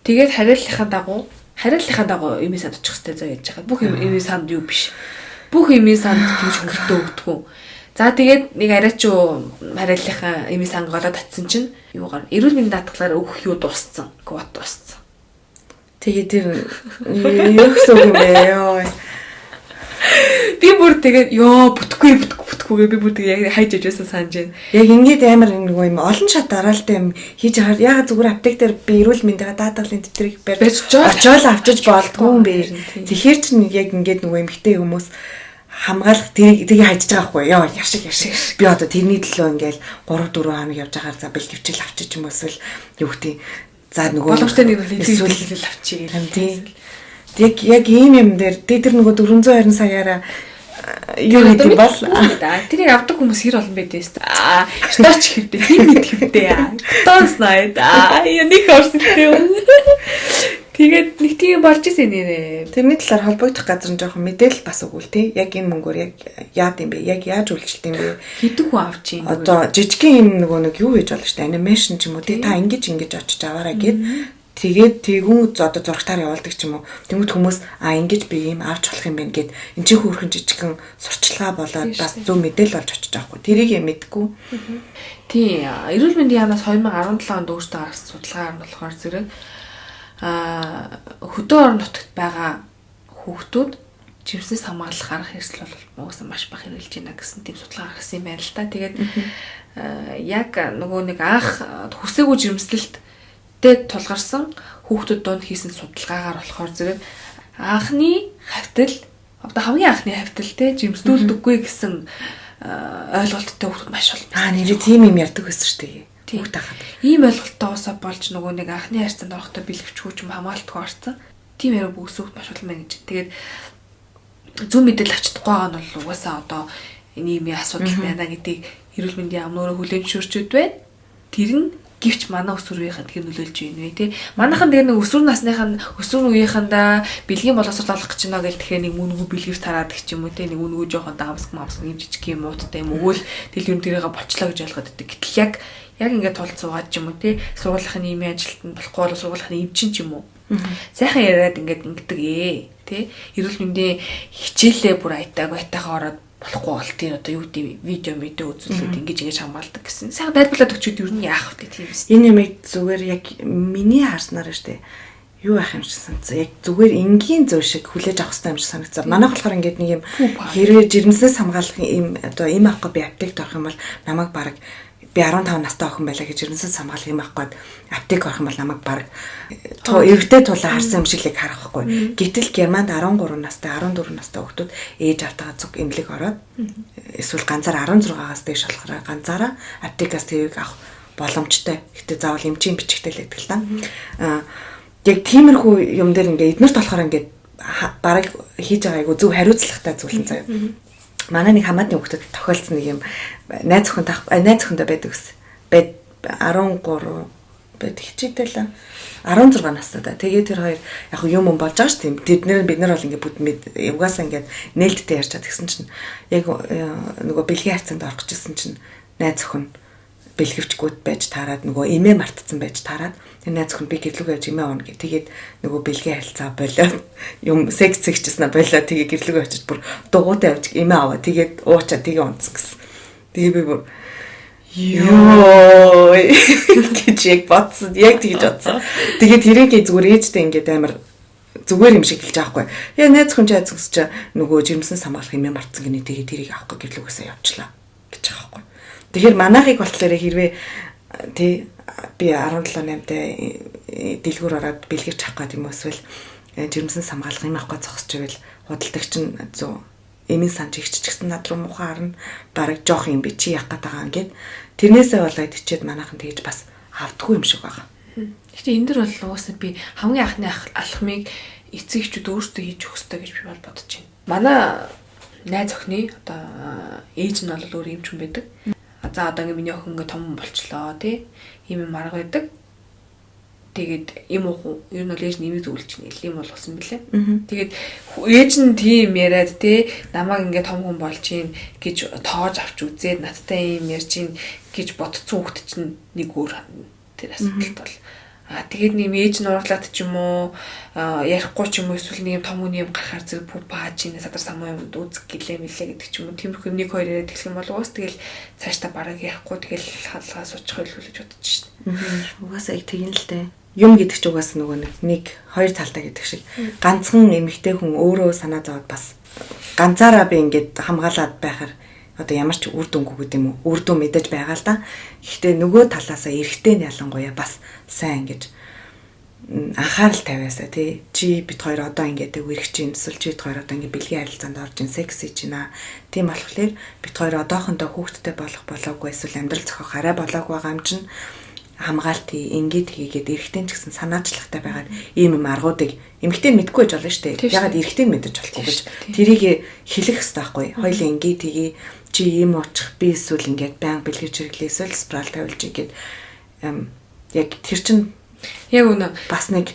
Тэгээд хариаллахын дагуу имийн санд очих хэрэгтэй зөө яаж хаа. Бүх имийн санд юу биш. Бүх имийн санд тэгж хөнгөлтөө өгдөг. За тэгээд нэг арай ч хариаллахын имийн санг голоод татсан чинь юугаар эрүүл мэндийн даатгалаар өгөх юу дууссан. Квот дууссан. Тэгээд тэр юу гэсэн юм бэ ёо. Би бүр тэгээд бүтггүй би бүр тэгээд яг хайж ижсэн санаж байна. Яг ингэж амар нэг юм олон шат дараалтай юм хийж байгаа. Ягаад зүгээр аптек дээр би эрүүл мэндийн даатгалын тэтгэрийг барьж очоод авчиж болдгүй юм бэ. Тэгэхээр ч яг ингэж нөгөө эмгтэй хүмүүс хамгаалах тэрийг хайж байгаа хгүй ёо яшиг би одоо тэрний төлөө ингээл 3-4 хоног явж байгаар за бэлгэвчл авчиж юм эсвэл юу гэдэг За нөгөө боломжтой нэг хэлэл авчиг гэх юм. Яг ийм юм дээр тэр нөгөө 420 саяараа юу гэдэг юм бол тэрийг авдаг хүмүүс хэр олон байдээс. Шточ хэвдээ тийм мэд хэвдээ. Тоос найд. Нэг орсонтэй. Тэгээд нэг тийм болж ирсэн нэрээ. Тэрний талаар холбогдох газар нь жоохон мэдээлэл бас өгвөл тий. Яг энэ мөнгөөр яг яад юм бэ? Яг яаж үйлчлэлт юм бэ? Хэдэн хүн авч ийн. Одоо жижигхэн юм нөгөө нэг юу хийж болно шүү дээ. Анимашн ч юм уу тий. Та ингэж очиж аваарай гэд. Тэгээд тэгүн одоо зурагтаар явуулдаг ч юм уу. Тэнгүүд хүмүүс ингэж би ийм авч болох юм байна гэд эн чинь хөөрхөн жижигхэн сурчлагаа болоод бас зөв мэдээлэл олж очиж авахгүй. Тэрийг юм мэдгүй. Тий. Эрүүл мэндийн яамнаас 2017 онд өөртөө гаргасан судалгаар нь болохоор зэрэг хөдөө орон нутагт байгаа хүүхдүүд жирэмснээс хамгаалах арга хэрэгсэл бол угаасаа маш бага хэрэгжилж байна гэсэн тийм судалгаа гаргасан юм байна л та. Тэгээд яг нөгөө нэг анх хүсээгүй жирэмслэлтэд тулгарсан хүүхдүүд донд хийсэн судалгаагаар болохоор зэрэг анхны хавтал одоо хамгийн анхны хавтал те жирэмслүүлдэггүй гэсэн ойлголттой хүүхдүүд маш олон байна. Нэрээ тийм юм ярьдаг байсан шүү дээ. Хүүхд тахад. Ийм ойлголтоосоо болж нөгөө нэг анхны харьцаанд орохдоо бэлгэвчгүй ч юм хамгаалтгүй орсон. Тийм яриа бүгсүүд маш олон байна гэж. Тэгээд зөв мэдээлэл авчдаггүй байгаа нь бол угаасаа одоо нийгмийн асуудал байна гэдгийг эрүүл мэндийн яам нөрөө хүлээмжшүүрчүүд байна. Тэр нь гівч манай өсвөрийнхэнд тэр нөлөөлж байна вэ тий. Манайхан дээр нэг өсвөр насныхан өсвөр үеийнхэндээ бэлгийн боловсрол олох гэж байна гэл тэгэхээр нэг үнэгүй бэлгэв тараад гэх юм уу тий. Нэг үнэгүй жоохон даамск юм жижиг юм ууттай юм өгөөл тэл юм тэрийгэ бочлоо гэж ойлгоод байдаг. Гэтэл яг ингээд тулд суугаад ч юм уу тий. Сургуулийн нийгмийн ажилтнанд болохгүй бол сургуулийн эмчин ч юм уу. Сайхан яриад ингээд ингэдэг тий. Эрүүл мэндийн хичээлээ бүр айтайгаа ороод болохгүй бол тийм одоо юу гэдэг видео үзүүлээд ингэж хамгаалдаг гэсэн. Сайхан тайлбарлаад өгчүүд юу нь яах вэ тийм биз. Энэ юм зүгээр яг миний харснаар штэ. Юу ах юм шиг санагдсан. Яг зүгээр энгийн зөв шиг хүлээж авах хэрэгтэй юм шиг санагдсан. Манайх болохоор ингээд нэг юм хэрвээ жирэмснээс хамгаалах юм одоо им авахгүй би аптект орох юм бол намайг баг би 15 настай охин байлаа гэж жирэмснээс хамгаалах юм авахгүй аптек орох юм бол намайг баг эрэгтэй тулаа харсан юм шиг л харахгүй. Гэтэл Германд 13 настай 14 настай хүүхдүүд ээж автагаа зүг эмнэлэг ороод эсвэл ганцаар 16-аас дээш болохоор ганцаараа аптекаас тэрийг авах боломжтой. Гэтэ заавал эмчийн бичгтэй л байдаг л та. Яг тиймэрхүү юм дээр ингээд эднэрт болохоор ингээд бараг хийж байгаа айгу зөв хариуцлагатай зүйлэн заяа. Манай нэг хамаатны хүүхдэд тохиолдсон нэг юм найз охинтой байдаг ус. 13 байд хичээдэлээ 16 настай да. Тэгээ тэр хоёр яг юм болж байгаа ш тийм. Бид нар бол ингээд бүд угаасаа ингээд нээлттэй ярьж чад гэсэн чинь яг нөгөө бэлгийн хайцанд орох гэжсэн чинь найз охин бэлгэвчгүйд байж таарад нөгөө эмээ мартцсан байж таарад тэр найз охин би гэрлүүгээ явж эмээ оно гэх. Тэгээд нөгөө бэлгийн харилцаа болоод юм секс хийчихсэн болоо. Тэгээ гэрлүүгээ очиж бүр дугуйтай явж эмээ аваа. Тэгээд уучаа тэгээ унтсан гэсэн. Тэгээ би бүр ёо гэж яг бодсон. Яг тэгж бодсон. Тэгээд тэрийгээ зүгээр ээжтэй ингээд амар зүгээр юм шиг хэлж байгаа хгүй. Яа найз охин чайцгс нөгөө жирэмсэн хамгаалах эмээ мартсан гинэ. Тэгээ тэрийг авахгүй гэрлүүгээсээ явчлаа гэж байгаа хгүй. Тэгэхээр манайхыг болохоор хэрвээ тий би 17-8-тай дэлгүүр ороод бэлгэрч авах гэдэг юм эсвэл жирэмсэн хамгаалах юм авахгүй зогсож ивэл худалдагч нь зөө эмийн санч ихчихсэн над руу мухаар нь бараг жоох юм би чи яах гээд байгаа юм гээд тэрнээсээ болоод ичээд манайхан тэгж бас автгүй юм шиг байгаа. Гэхдээ энэ дэр бол угаасаа би хамгийн анхны алхмыг эцэг эхчүүд өөрсдөө хийж өгөх хэрэгтэй гэж би бол бодож байна. Манай найз охины одоо ээж нь бол өөр эмч хүн байдаг. За одоо ингээ миний охин ингээ том болчлоо тий. Ийм юм арга байдаг. Тэгээд им уу ер нь бол ээж нэмийг зөвлөж нэл юм болгосон бэлээ. Тэгээд ээж нь тийм яриад тий намайг ингээ том хүн болж юм гэж тоож авч үзээд надтай юм ярьж ин гэж бодцсон хүүхэд чинь нэг өөр тэр асуудалт бол тэгээд нэм ээж нь уурлаад ч юм уу ярихгүй ч юм уу эсвэл нэг том хүний юм гарахаар зэрэг пупаач ин садар самуу юм үзэг гэлээ мэлээ гэдэг ч юм уу тиймэрхүү нэг хоёр яриад эхлэх юм бол уус тэгэл цаашдаа бараг ярихгүй тэгэл хаалгаа суучих байлгүй гэж бодож шин. Угаасаа их тэгин л дээ. Юм гэдэг ч угаасаа нөгөө нэг хоёр талтай гэдэг шиг ганцхан эмэгтэй хүн өөрөө санаа зовоод бас ганцаараа би ингээд хамгаалаад байхаар одоо ямар ч үр дүнгүй гэдэг юм уу үр дүн мэдээж байгаа л да. Гэхдээ нөгөө талаасаа эрэгтэй нь ялангуяа бас сайн ингэж анхаарал тавиасаа тий чи бит хоёр одоо ингээд үргэж чинь эсвэл чи бит хоёр одоо ингээд бэлгийн харилцаанд орж ин секс хийж байна. Тийм болохоор бит хоёр одоохондоо хүүхэдтэй болох болоогүй эсвэл амьдрал зохиох арай болоогүй байгаа юм чинь хамгаалтын ингээд хийгээд эрэгтэй ч гэсэн санаачлагтай байгаад ийм юм аргуудыг эмэгтэй нь мэдгүй байж болно шүү дээ. Ягаад эрэгтэй нь мэдэж болохгүй гэж тэрийг хэлэх хэрэгтэй байхгүй. Хоёлын ингээд хийгээ чи ийм уучих би эсвэл ингээд байнга бэлгэж хэрэглээ эсвэл спрал тавилж ингээд яг тэр чин яг үнэ бас нэг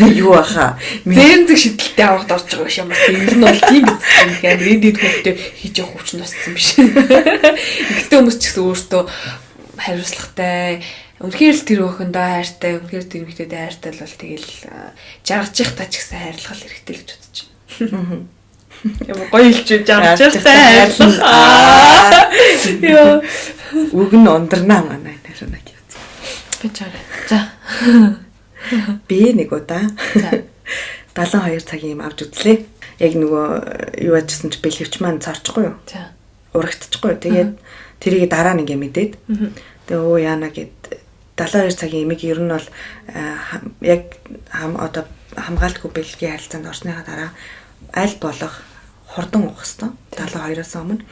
юу аха зэнзэг шидэлтэй авахд орж байгаа биш юм байна. Ер нь бол тийм биз юм. Яг рэдэд хөвгтөө хийж явах хүчин туссан биш. Ихтэй хүмүүс ч гэсэн өөртөө хариуцлагатай үнэхээр л тэр өхөндөө хайртай, үнэхээр тэр эмэгтэйд хайртай бол тэгэл жаргаж их та ч гэсэн хайрлах хэрэгтэй л гэж бодож байна. Яа гоё хэлж жаргаж их та хайрлах. Яа үг нь ундрнаа манай нэрнэ гэж. Би чараа. За. Би нэг удаа 72 цагийн юм авч үзлээ. Яг нөгөө юу ачсан ч бэлгэвч маань царчихгүй юу? За. Урагдчихгүй. Тэгээд тэрийг дараа нь ингээ мэдээд. Тэгээ өө яана гэд 72 цагийн имийг ер нь бол яг одоо хамгаалтгүй бэлгийн харилцаанд орсныхаа дараа аль болох хурдан уух хэвээр 72-оос өмнө.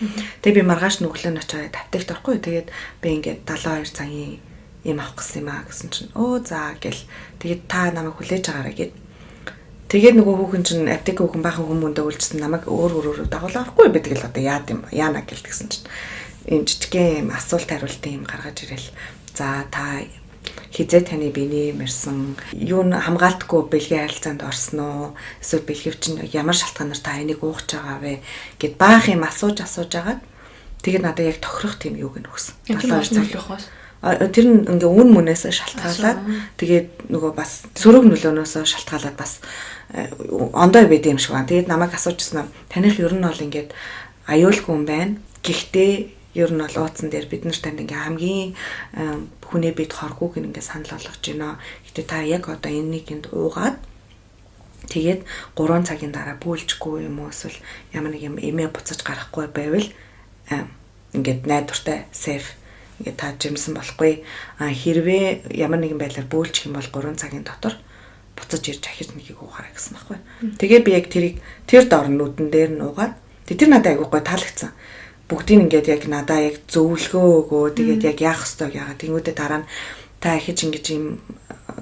Тэгээ би маргааш нүглэн очоод тавтагт орохгүй. Тэгээд би ингээ 72 цагийн им авах гэсэн юм аа гэсэн чинь өө за гэл тэгээд та намайг хүлээж агаарай гэд. Тэгээд нөгөө хүүхэн чинь аптек хүүхэн баахан хүмүүндээ үлдсэн намайг өөр дагуулахгүй би тэгэл одоо яана гэл гэсэн чинь ийм жижигхэн юм асуулт хариултын юм гаргаж ирэл. За та хизээ таны биений мэрсэн юу н хамгаалтгүй бэлгийн харилцаанд орсон уу? Эсвэл бэлгэвч нь ямар шалтгаанаар та энийг уугч байгаа вэ гэд баах юм асууж агаад тэгээд надад яг тохирох тийм юуг нь өгсөн. 72 цаг. Тэр нь ингээ үн мөнөөс шалтгаалаад тэгээд нөгөө бас сөрөг нөлөөнөөс шалтгаалаад бас ондоо байд юм шиг байна. Тэгээд намайг асуужсэн нь таних ер нь бол ингээд аюулгүй юм байна. Гэхдээ ер нь бол ууцсан дээр бид нар танд ингээ хамгийн хүний бид хоргууг ингээ санал болгож байна. Гэтэ та яг одоо энэнийг энд уугаад тэгээд 3 цагийн дараа бүүлжгүй юм уу эсвэл ямар нэг юм эмээ буцаж гарахгүй байвал ингээд найдвартай сейф ингээ та жимсэн болохгүй. Хэрвээ ямар нэгэн байдлаар бөөлчих юм бол 3 цагийн дотор буцаж ирж ахиж нэгийг уугаарай гэсэн байхгүй. Тэгээ би яг тэр дор нүдэн дээр нь уугаад тэр надад айгуугүй таалагдсан. Бүгдийг ингээд яг надаа яг зөвлөгөө өгөө. Тэгээд яг яах ёстойг яагаад тэнгүүдээ дараа нь та ихэж ингэж юм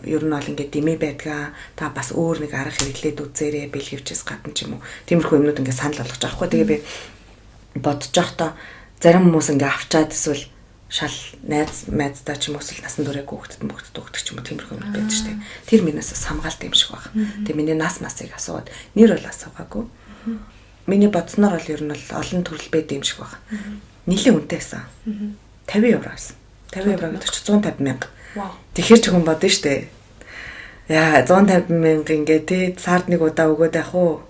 ер нь бол ингээд дэмий байдгаа та бас өөр нэг арга хэрэглээд үзээрэй бэлгэвчээс гадна ч юм уу. Тиймэрхүү юмнууд ингээд санал болгож байгаа байхгүй. Тэгээ би бодож байхдаа зарим хүмүүс ингээд авчаад эсвэл шал найздаа ч юм уу эсвэл насан туршаагүй хүүхдэд өгдөг ч юм уу тиймэрхүү юм байдаг шүү дээ. Тэр минээс хамгаалт юм шиг байна. Тэгээ миний нас масыг асууад нэр бол асуугаагүй. Миний бодсноор бол ер нь бол олон төрөл байд юм шиг байна. Нилийн үнэтэй байсан. 50 евро байсан. 50 евро гэдэг чинь 150 мянга. Вау. Тэгэхээр ч хүн бодно шүү дээ. Яа 150 мянга ингээд тий сард нэг удаа өгөөд явах уу?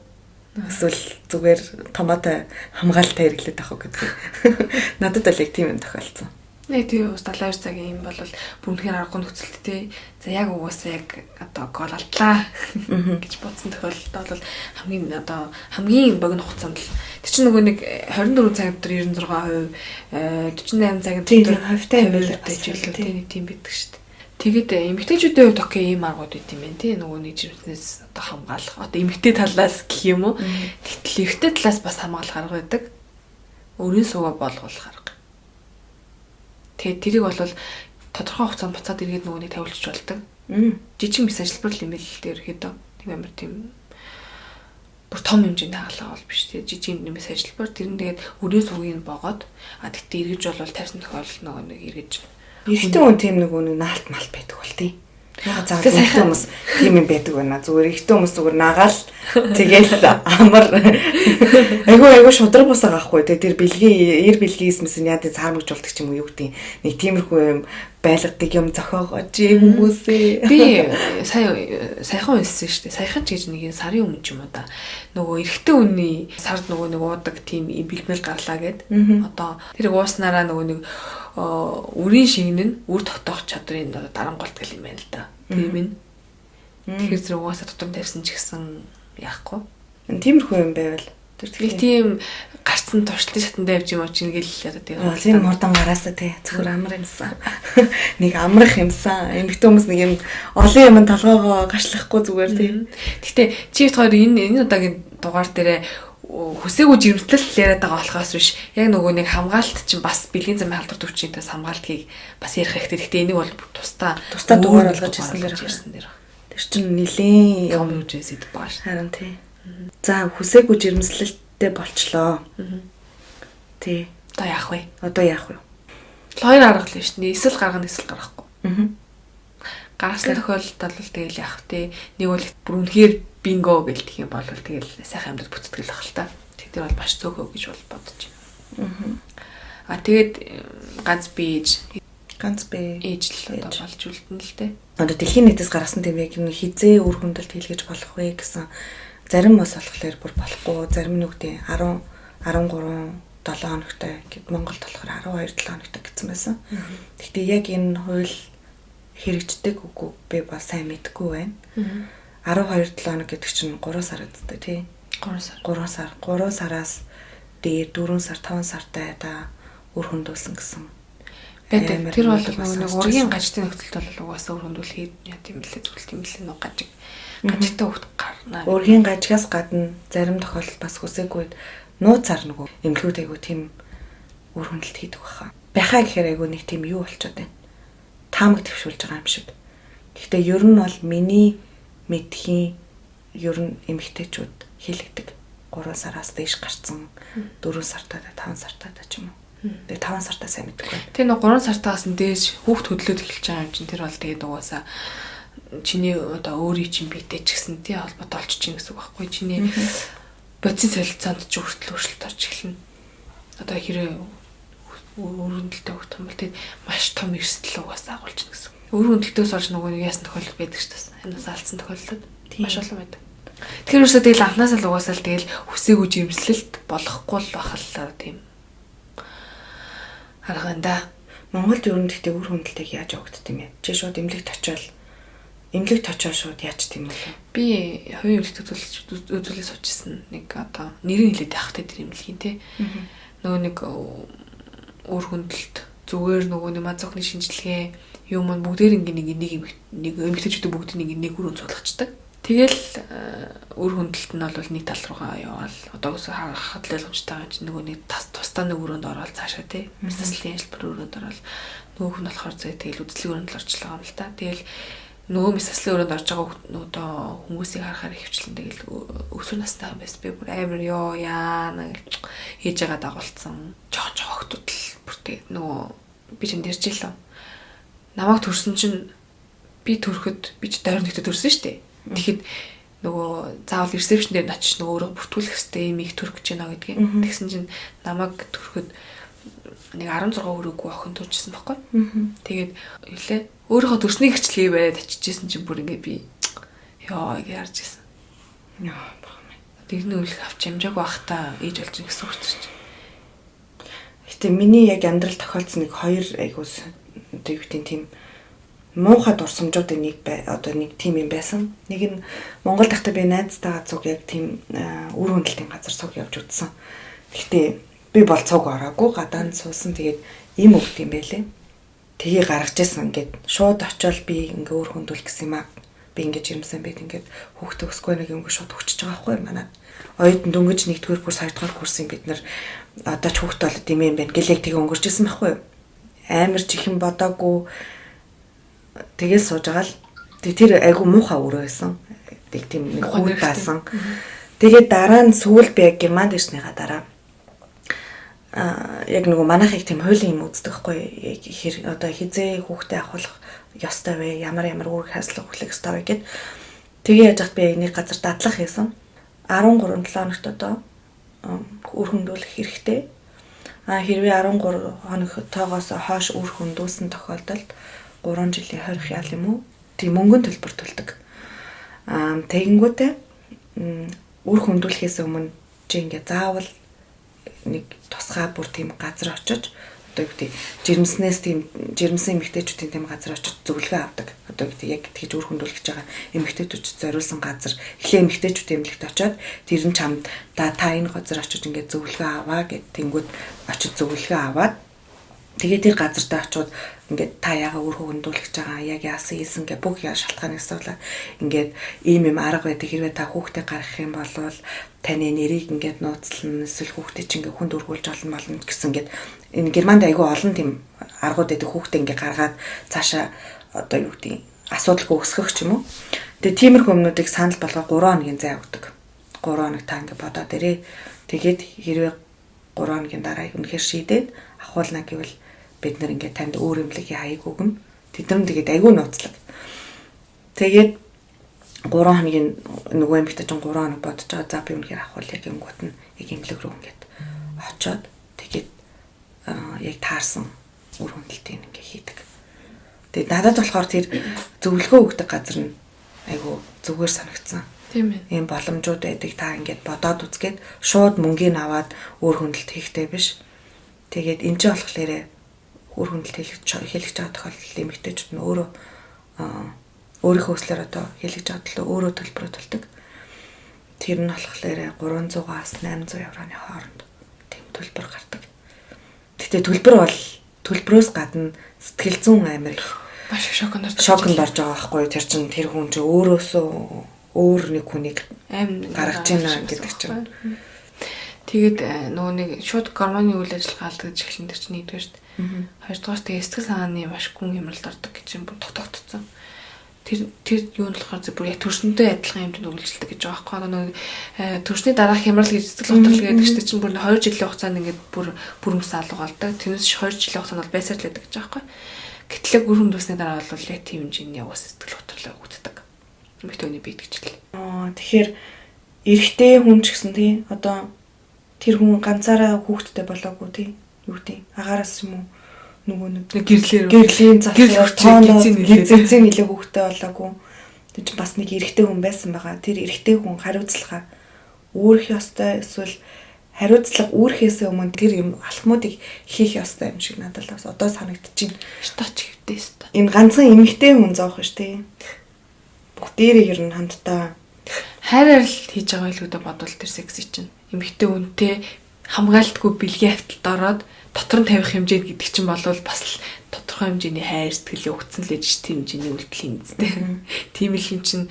Эсвэл зүгээр томоотой хамгаалалтаа хэрэглээд авах гэдэг. Надад бол яг тийм юм тохиолдсон. Нэг тийм ус 72 цагийн юм бол бүнхээр аргагүй нөхцөлтэй. За яг угаасаа яг одоо гол алдлаа гэж бодсон тохиолдолд бол хамгийн богино хугацаанд л тэр чинь нөгөө нэг 24 цаг дотор 96%, 48 цаг дотор хавьтай байж байлаа тийм байдаг шүү дээ. Тэгээд эмэгтэйчүүдийн хувьд окей ийм аргууд байт юм байна тий нөгөө нэг жирэмснээс одоо хамгаалах одоо эмэгтэй талаас гэх юм уу тэгтэл эрэгтэй талаас бас хамгаалах арга байдаг өрийн суугаа болгох арга. Тэгээд тэрийг бол тодорхой хугацаанд буцаад эргээд нөгөөний тавилчих болдог. Жижиг мессежлбар л юм л дээр ихэд тийм амар тийм бүр том хэмжээний хаалга бол биш тий жижиг мессежлбар тэр нь тэгээд өрийн суугийг богоод тэгтээ эргэж бол тавьсан тохиолдол нөгөө нэг эргэж эрэгтэй хүн тийм нэг наалт мал байдаг бол тий. Яга заа эрэгтэй хүмүүс тийм юм байдаг байна. Зүгээр эрэгтэй хүмүүс зүгээр нагаал тэгэл амар айгуу шудраг бусаа гахгүй тий тэр бэлгийн бэлгийсмэс нь яа тий цаармагч болдог ч юм уу юу гэдэг нэг тиймэрхүү юм байлгадаг юм зохиогооч хүмүүсээ. Би саяхан хэлсэн шүү дээ. Саяхан ч гэж нэг сарын өмнө ч юм уу да. Нөгөө эрэгтэй хүний сард нөгөө нэг уудаг тийм бэлмэл гарлаа гэд. Одоо тэр ууснараа нөгөө нэг үрийн шингэн нь үр тогтоох чадрын дарамгалт гэл юм байна л да. Тийм ээ. Тэгэхээр зэрэг угаасаа дотор тавьсан ч гэсэн яахгүй. Тиймэрхүү юм байвал тэр тийм гарцсан туршлын шатанд явж юм уу чинь гэл одоо тийм. Тийм мурдан гараасаа тий зөвхөр амар юмсан. Нэг амрах юмсан. Эмэгтэй хүмүүс нэг юм олон юм толгоогоо гашлахгүй зүгээр тий. Гэтэ чи хоёр энэ удаагийн дугаар дээр хүсээгүй жирэмслэл яриад байгаа болохоос биш яг нөгөө нэг хамгаалалт чинь бас бэлгийн замын халдвар төвчнээс хамгаалтыг бас ярих хэрэгтэй. Гэхдээ энийг бол тусдаа дугаар болгож ирсэн дэр. Тэр чинь нилийн юм үжээс идэв бааш. Харин тий. За хүсээгүй жирэмслэлтэй болчлоо. Тий. Одоо яах вэ? Одоо яах вэ? Хоёр арга л шүү дээ. Эсвэл гаргана, эсвэл гаргахгүй. Гаргасан тохиолдолд бол тэгэл яах вэ? Нэг бол бүр үнэхээр бинго гэлдэх юм бол тэгэл сайхан амьдрал бүттгэл ах л та. Тэр бол маш цөөхөө гэж бол бодож байна. Тэгээд ганц би ээж л одоо болж үлдэн л дээ. Одоо дэлхийн нийтээс гаргасан тийм яг юм хизээ үр хөндлөлт хийлгэж болох вэ гэсэн зарим бас болохоор бүр болохгүй, зарим нүгтээ 10 13 7 хоногтой гэд Монголд болохоор 12 7 хоногтой гэсэн байсан. Гэхдээ яг энэ хууль хэрэгждэг үгүй би бас сайн мэдэхгүй байна. 12 7 хоног гэдэг чинь 3 сар үстэй тий. 3 сараас дээр 4 сар 5 сартай та үр хөндүүлсэн гэсэн. Тэгээд тэр бол нэг ургийн гажтын нөхцөлд бол угаасаа үр хөндүүл хийд яа тийм лээ зүгэл тийм лээ нэг гажигтай хөвт гарнаа. Ургийн гажигаас гадна зарим тохиолдолд бас хүсээгүй нууцаар нөгөө эмнэлгүүд айгу тийм үр хөндөлт хийдэг баха. Бяхаа гэхээр айгу нэг тийм юу болчиход байна. Таамаг төвшүүлж байгаа юм шиг. Гэхдээ ер нь бол миний мэдхийн ер нь эмэгтэйчүүд хийлэгдэг. 3 сараас дээш гарцсан 4 сартаа 5 сартаа ч юм уу. Тэгээ 5 сартаа сайн мэдгүй. Тэгээ нэг 3 сартаас нь дээш хүүхд хөдлөөд эхэлж байгаа юм чинь тэр бол тэгээд угаасаа чиний одоо өөрийн чинь биетэй ч гэсэн тий холбоотой олчих чинь гэсэн үг байхгүй. Чиний бодис солилцоонд ч өөрчлөлт орж эхэлнэ. Одоо хэрэг өргөндөлтэй хөх юм бол тэгээд маш том эрсдэл угаасаа агуулж гэнэ гэсэн. Өргөндөлтөөс олж нөгөө нэг яасан тохиолдол байдаг шүү дээ. Амнаас алдсан тохиолдол маш олон байдаг. Тэгэхээр өсөө тэгэл анханасаа л угаасаа л тэгэл хүсээгүй жимслэлт болохгүй л бахаллаа тийм харганда. Монголд ер нь гэхдээ үр хөндлөлтийг яаж явагдд юм бэ? Чи шууд эмнэлэгт очиод шууд яаж тийм бэ? Би хувийн эмнэлэгт үзүүлэлт суучихсан нэг одоо нэрийн хэлээд явах тэ тэр эмнэлгийн те. Нөгөө нэг үр хөндлөлт зүгээр нөгөө нэг маз охны шинжилгээ юм бүгдээр нэг эмнэлэгчүүд бүгд нэг өрөө цуглахчдаг. Тэгэл үр хөндлөлт нь бол нэг тал руугаа яваал одоо өсө хахад л ойлгомжтой байгаа чинь нөгөө нэг тусдаа нэг өрөөнд ороод цаашаа тий мэсэллийн ажилбар өрөөнд ороод нөгөө хүн болохоор тэгэл үзлэг өрөөнд л орчлоо юм л та. Тэгэл нөгөө мэсэллийн өрөөнд орж байгаа одоо хүмүүсийг харахаар хөвчлэн тэгэл өсвөр настай юм байсан. Би бүр амар яана хийж байгаа дагуулсан. Жоо хөлтүүд л бүр тэгээд нөгөө би ч энэ дэрж илээ. Намайг төрсөн чинь би төрөхөд би ч дайрны хөтө төрсөн шүү дээ. Тэгэхэд нөгөө заавал ресепшн дээр очиж нөгөө өөрөө бүртгүүлэх хэрэгтэй юм их төрөх гэж байна гэдгийг. Тэгсэн чинь намайг төрөхөд нэг 16 өрөөгүй охин төржсэн байхгүй. Тэгээд илээ өөрийнхөө төрсний хчлэгийг бариад очижсэн чинь бүр ингээ би ёо гэж харж ирсэн. Яа бахмаа. Тэрний үлэх авч амжаагүй байхдаа ээж болж гисэн үг чинь. Гэтэ миний яг амьдрал тохиолдсон нэг 2 айгуус тийм муухай дурсамжуудын нэг одоо нэг тим юм байсан. Нэг нь Монгол дахта би найзтайгаа цуг яг тийм үр хөндлөлтийн газар цуг явж үзсэн. Гэхдээ би бол цуг ороогүй гадаанд суусан. Тэгээд им өгд юм байлээ. Тгий гаргаж ирсэн ингээд шууд очиод би ингээ үр хөндлөх гэсэн юм аа. Би ингээ жирэмсэн байт ингээд хүүхдээ өсгүй нэг юм шууд өчөж байгаа байхгүй манад. Оюутан дөнгөж 1-р курс 2-р курсын бид нар одоо ч хүүхдээ болоод юм байна. Гэлэг тгий өнгөрч ирсэн байхгүй. Амар чихэн бодоогүй тэгэл сууж байгаа л тэр айгу муухай өрөө байсан. Тэг тийм нэг хүүd даасан. Тэгээд дараа нь сүүл би яг Германд ирснийхаа дараа яг нөгөө манайхыг тийм хуулийн юм үздэг хгүй. Яг одоо хизээ хүүхдээ авах ёстой вэ? Ямар үр хаслах хүлээх ёстой вэ гэд. Тэгээ яаж хат би нэг газар дадлах хийсэн. 13 7 хоногт одоо үр хөндүүлэх хэрэгтэй. Хэрвээ 13 хоногтойгоос хойш үр хөндүүлсэн тохиолдолд 3 жилийн хорих ял юм уу? Тийм мөнгөнд төлбөр төлдөг. Тэгэнгүүтээ үр хөндүүлэхээс өмнө чи ингээ заавал нэг тусгай бүр тийм газар очиж одоо гэдэг жирэмсэн эмэгтэйчүүдийн тийм газар очиж зөвлөгөө авдаг. Одоо гэдэг яг тэгж үр хөндүүлэх гэж байгаа эмэгтэйчүүд зориулсан газар. Эхлээ эмэгтэйчүүдийн эмнэлэгт очиод тэр нь чамд та энэ газар очиж ингээ зөвлөгөө аваа гэд тэнгүүд очиж зөвлөгөө аваад Тэгээд тэр газартаа очиод ингээд та яага үр хөвгөндүүлэх гэж байгаа яг яасан хийсэн гэ бүх шалтгааныг асуулаа. Ингээд ийм арга байдаг хэрвээ та хүүхдээ гаргах юм бол таны нэрийг ингээд нууцлан эсвэл хүүхдээ чинь ингээд хүнд өргүүлж олно гэсэн ингээд энэ Германд айгүй олон тийм аргууд байдаг хүүхдээ ингээд гаргаад цаашаа одоо юу гэдэг асуудалгүй өсгөх ч юм уу. Тэгээд тиймэрхүү юмнуудыг санал болгоо 3 хоногийн зай өгдөг. 3 хоног та ингээд бодоод ирээ. Тэгээд хэрвээ 3 хоногийн дараа үнэхээр шийдээд ахуулна гэвэл бид нар ингээд танд өөр эмнэлгийн хаяг өгнө. Тэд нар тэгээд айгүй нууцлаг. Тэгээд 3 хоногийн нөгөө эмэгтэй чинь 3 хоног бодож байгаа. За би үнэхээр ахуулъя гингүүт нь яг эмнэлэг рүү ингээд очоод тэгээд яг таарсан үр хөндлөлтийг ингээд хийдэг. Тэгээд надад болохоор тэр зөвлөгөө өгдөг газар нь айгүй зүгээр санагдсан. Тийм ээ. Ийм боломжууд байдаг. Та ингээд бодоод үзгээд шууд мөнгөний аваад үр хөндлөлт хийхтэй биш. Тэгээд энэ ч болохоор үр хөндлөлт хэлж байгаа тохиолдолд эмэгтэйчүүд нь өөрөө өөрийнхөө өслөөр одоо хэлж байгаа төлөө өөрөө төлбөрөө төлдөг. Тэр нь болохоор 300-аас 800 евроны хооронд тийм төлбөр гардаг. Гэхдээ төлбөрөөс гадна сэтгэл зүйн амир маш шоконд орж байгаа байхгүй. Тэр чинь тэр хүн чинь өөрөөсөө өөр нэг хүнийг гаргаж ийна гэдэг чинь. Тэгээд нөгөө нэг шууд гормоны үйл ажиллагаа алдагдаж эхлэн тэр чинь нэгдүгээр шүү дээ. Хоёрдугаар тэгээ сэтгэл санааны маш гүн хямралд ордог гэж юм тогтогдсон. Тэр юу нь болохоор бүр яг төрсөнтэй адилхан хэмжээнд үргэлжилдэг гэж байгаа байхгүй. Нөгөө төрсний дараах хямрал гэж сэтгэл готрол гэдэг чинь чинь бүр 2 жилийн хугацаанд ингээд бүр бүрэм салгаалдаг. Тэрнээс 2 жилийн хугацаанд бол байсаар л байдаг гэж байгаа байхгүй. Гэтэл бүр хүндүсний дараа бол яг тийм хэмжээний яваас сэтгэл готрол өгдөг. Эмэгтэйний бие гэдэгчлээ. Тэгэхээр эрэгтэй хүн ч гэсэн тий одоо тэр хүн ганцаараа хүүхэдтэй болоогүй тий юу тий агаараас юм уу нөгөө нэг гэрлийн гизээцэн нэлээ хүүхэдтэй болоогүй тэр чинь бас нэг эрэгтэй хүн байсан байгаа. Тэр эрэгтэй хүн хариуцлага үүрэх ёстой эсвэл хариуцлага үүрхээс өмнө тэр юм алхмуудыг хийх ёстой юм шиг надад л одоо санагдчихэв. Штач хэвтэй ёстой. Энэ ганцхан эмэгтэй хүн зоох ш тий. Бүгдээрээ ер нь хамтдаа хайраар л хийж байгаа илгүүдэ бодвол тэр секси чинь эмэгтэй үнтэй хамгаалтгүй бэлгийн хавталд ороод дотор нь тавих хэмжээ гэдэг чинь болвол бас л тодорхой хэмжээний хайр сэтгэлээ өгцөн л ээж тийм хэмжээний үйлдэлийн үстэй. Тийм л юм чинь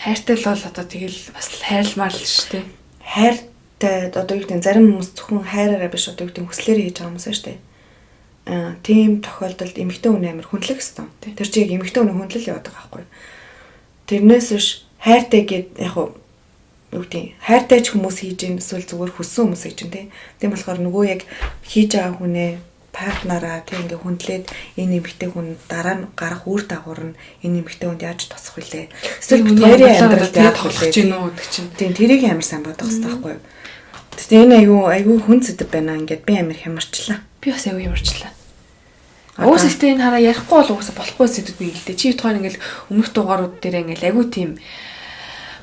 хайртай л бол одоо тэгэл бас хайрламар л шүү дээ. Хайртай одоо юу гэдэг зарим хүмүүс зөвхөн хайраараа биш одоо юу гэдэг хүслээрээ хийж байгаа хүмүүс шүү дээ. Тийм тохиолдолд эмэгтэй хүн амар хүндлэх хэвээр. Тэр чинь яг эмэгтэй хүний хүндлэл яваад байгаа байхгүй. Тэрнээс биш хайртай гэд яг юу гэдэг хайртай ч хүмүүс хийж ийн эсвэл зүгээр хүссэн хүмүүс хийж ийн тийм болохоор нөгөө яг хийж байгаа хүнээ партнераа тийм ингээ хүндлээд энэ эмэгтэй хүн дараа нь гарах үр дагавар нь энэ эмэгтэй хүнд яаж тосох вүлээ эсвэл хоёрын амьдралд яаж болох гэж гэдэг чинь тийм тэрийг амар сайн бодох хэрэгтэй байхгүй юу. Тэгтээ энэ айгүй хүн зэдэв байна ингээд би амар хямарчлаа. Би бас айгүй хямарчлаа. Уусахтэй энэ хараа ярихгүй бол уусаа болохгүй сэдвүүд нэг л дээ. Чи тухайн ингээл өмнөх дугаарууд дээр ингээл айгүй тийм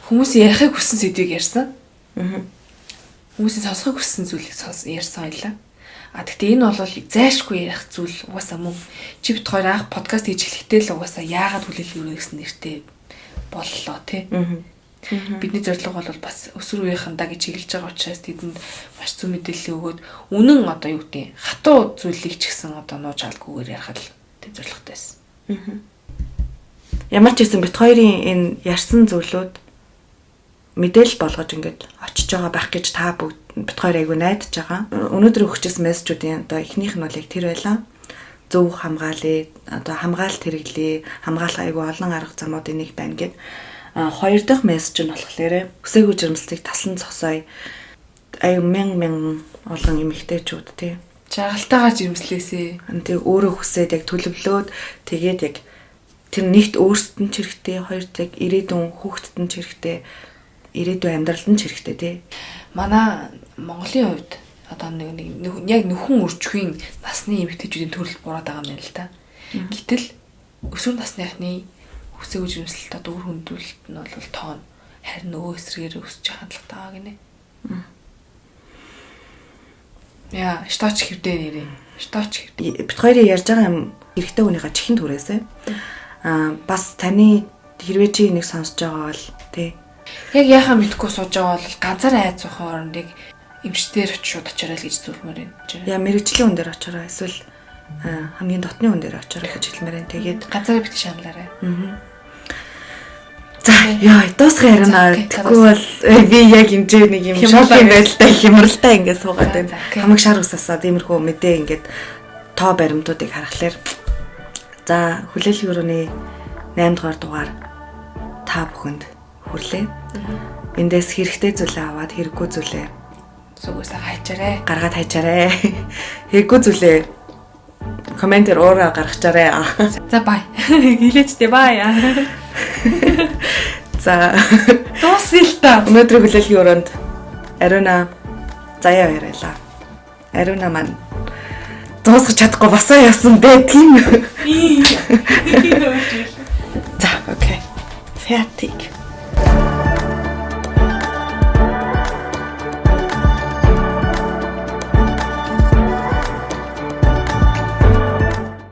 хүмүүс ярихыг хүссэн сэдвийг ярьсан. Хүмүүсийн сонсохыг хүссэн зүйлийг ярьсан байлаа. Гэхдээ энэ бол зайлшгүй ярих зүйл угаасаа мөн. Чи бит хоёр анх подкаст хийж эхлэхдээ л угаасаа яагаад хүлээлт өрөө гэсэн нэртэй боллоо тий. Бидний зорилго бол бас өсвөр үеийнхэндаа гэж хэлж байгаа учраас тэдэнд маш зөв мэдээлэл өгөөд үнэн одоо юу гэдэг хатуу зүйлийг ч гэсэн одоо нууж алгүйгээр ярих л тийм зорилготой байсан. Ямар ч гэсэн бит хоёрын энэ ярьсан зүйлүүд мэдээлэл болгож ингээд очиж байгаа байх гэж та бүгд бит хоёр айгу найдаж байгаа. Өнөөдөр өгчсэн мессежүүдийн одоо эхнийх нь бол яг тэр байлаа. Зөв хамгаалъя, одоо хамгаалалт хэрэглэе, хамгаалах айгу олон арга замуудын нэг байна гэд. Хоёр дахь мессеж нь болохоор хүсээгүй жирэмслийг тасан цосоё. Аюу мянган олон эмэгтэйчүүд тий. Жаргалтайгаар жирэмслээсээ. Тэг өөрөө хүсээд яг төлөвлөөд тэгээд яг тэр нэгт өөрсдөд нь ч хэрэгтэй, хоёрт яг ирээдүйн хүүхдэд нь ч хэрэгтэй, ирээдүйн амьдралд нь ч хэрэгтэй тий. Манай Монголын хувьд одоо нэг яг нөхөн өрчхийн насны эмэгтэйчүүдийн төрөл бураад байгаа юм л да. Гэтэл өсвөр насныхны хүсээгүй жирэмслэлт одоо үр хөндүүлэлт нь бол тоон харин нөгөө эсрэгээр өсөж хандлагатай байгаа гинэ. Яа, штач хэвдээ нэрээ. Штач хэвдээ. Бит хоёрын ярьж байгаа юм эрэгтэй хүнийхээ чихэн түрээсээ. Бас таны хэрвээ чи энийг сонсож байгаа бол тий. Яг яхаа мэдгүй сууж байгаа бол ганцаараа айц суух орондыг эмчтэр шууд очаарай л гэж зөвлөмөр байна. Яа мэрэгжлийн хүн дээр очоорой эсвэл хамгийн дотны хүн дээр очоорой гэж хэлмээр байна. Тэгээд газар битгий шаналаарай. За яа дуусгах ярина. Тэгвэл бол би яг энэ нэг юм шокийн байдалтай хямралтай ингээд суугаад байна. Хамаг шар усасаад иймэрхүү мэдээ ингээд тоо баримтуудыг харахаар за хүлээлгийн өрөөний 8 дугаар дугаар та бүхэнд хүрлээ. Эндээс хэрэгтэй зүйлээ аваад хэрэггүй зүйлээ зүгөөсөө хайчаарай. Гаргаад хайчаарай. Хэрэггүй зүйлээ комментээр уураа гаргачаарай. За бай. Хэлээчтэй бай. За дуусъя л та. Өнөөдрийн хүлээлгийн өрөөнд Ариуна заяа яриалаа. Ариуна маань дуусгах чадахгүй басаа яасан бэ тийм. За окей. Fertig.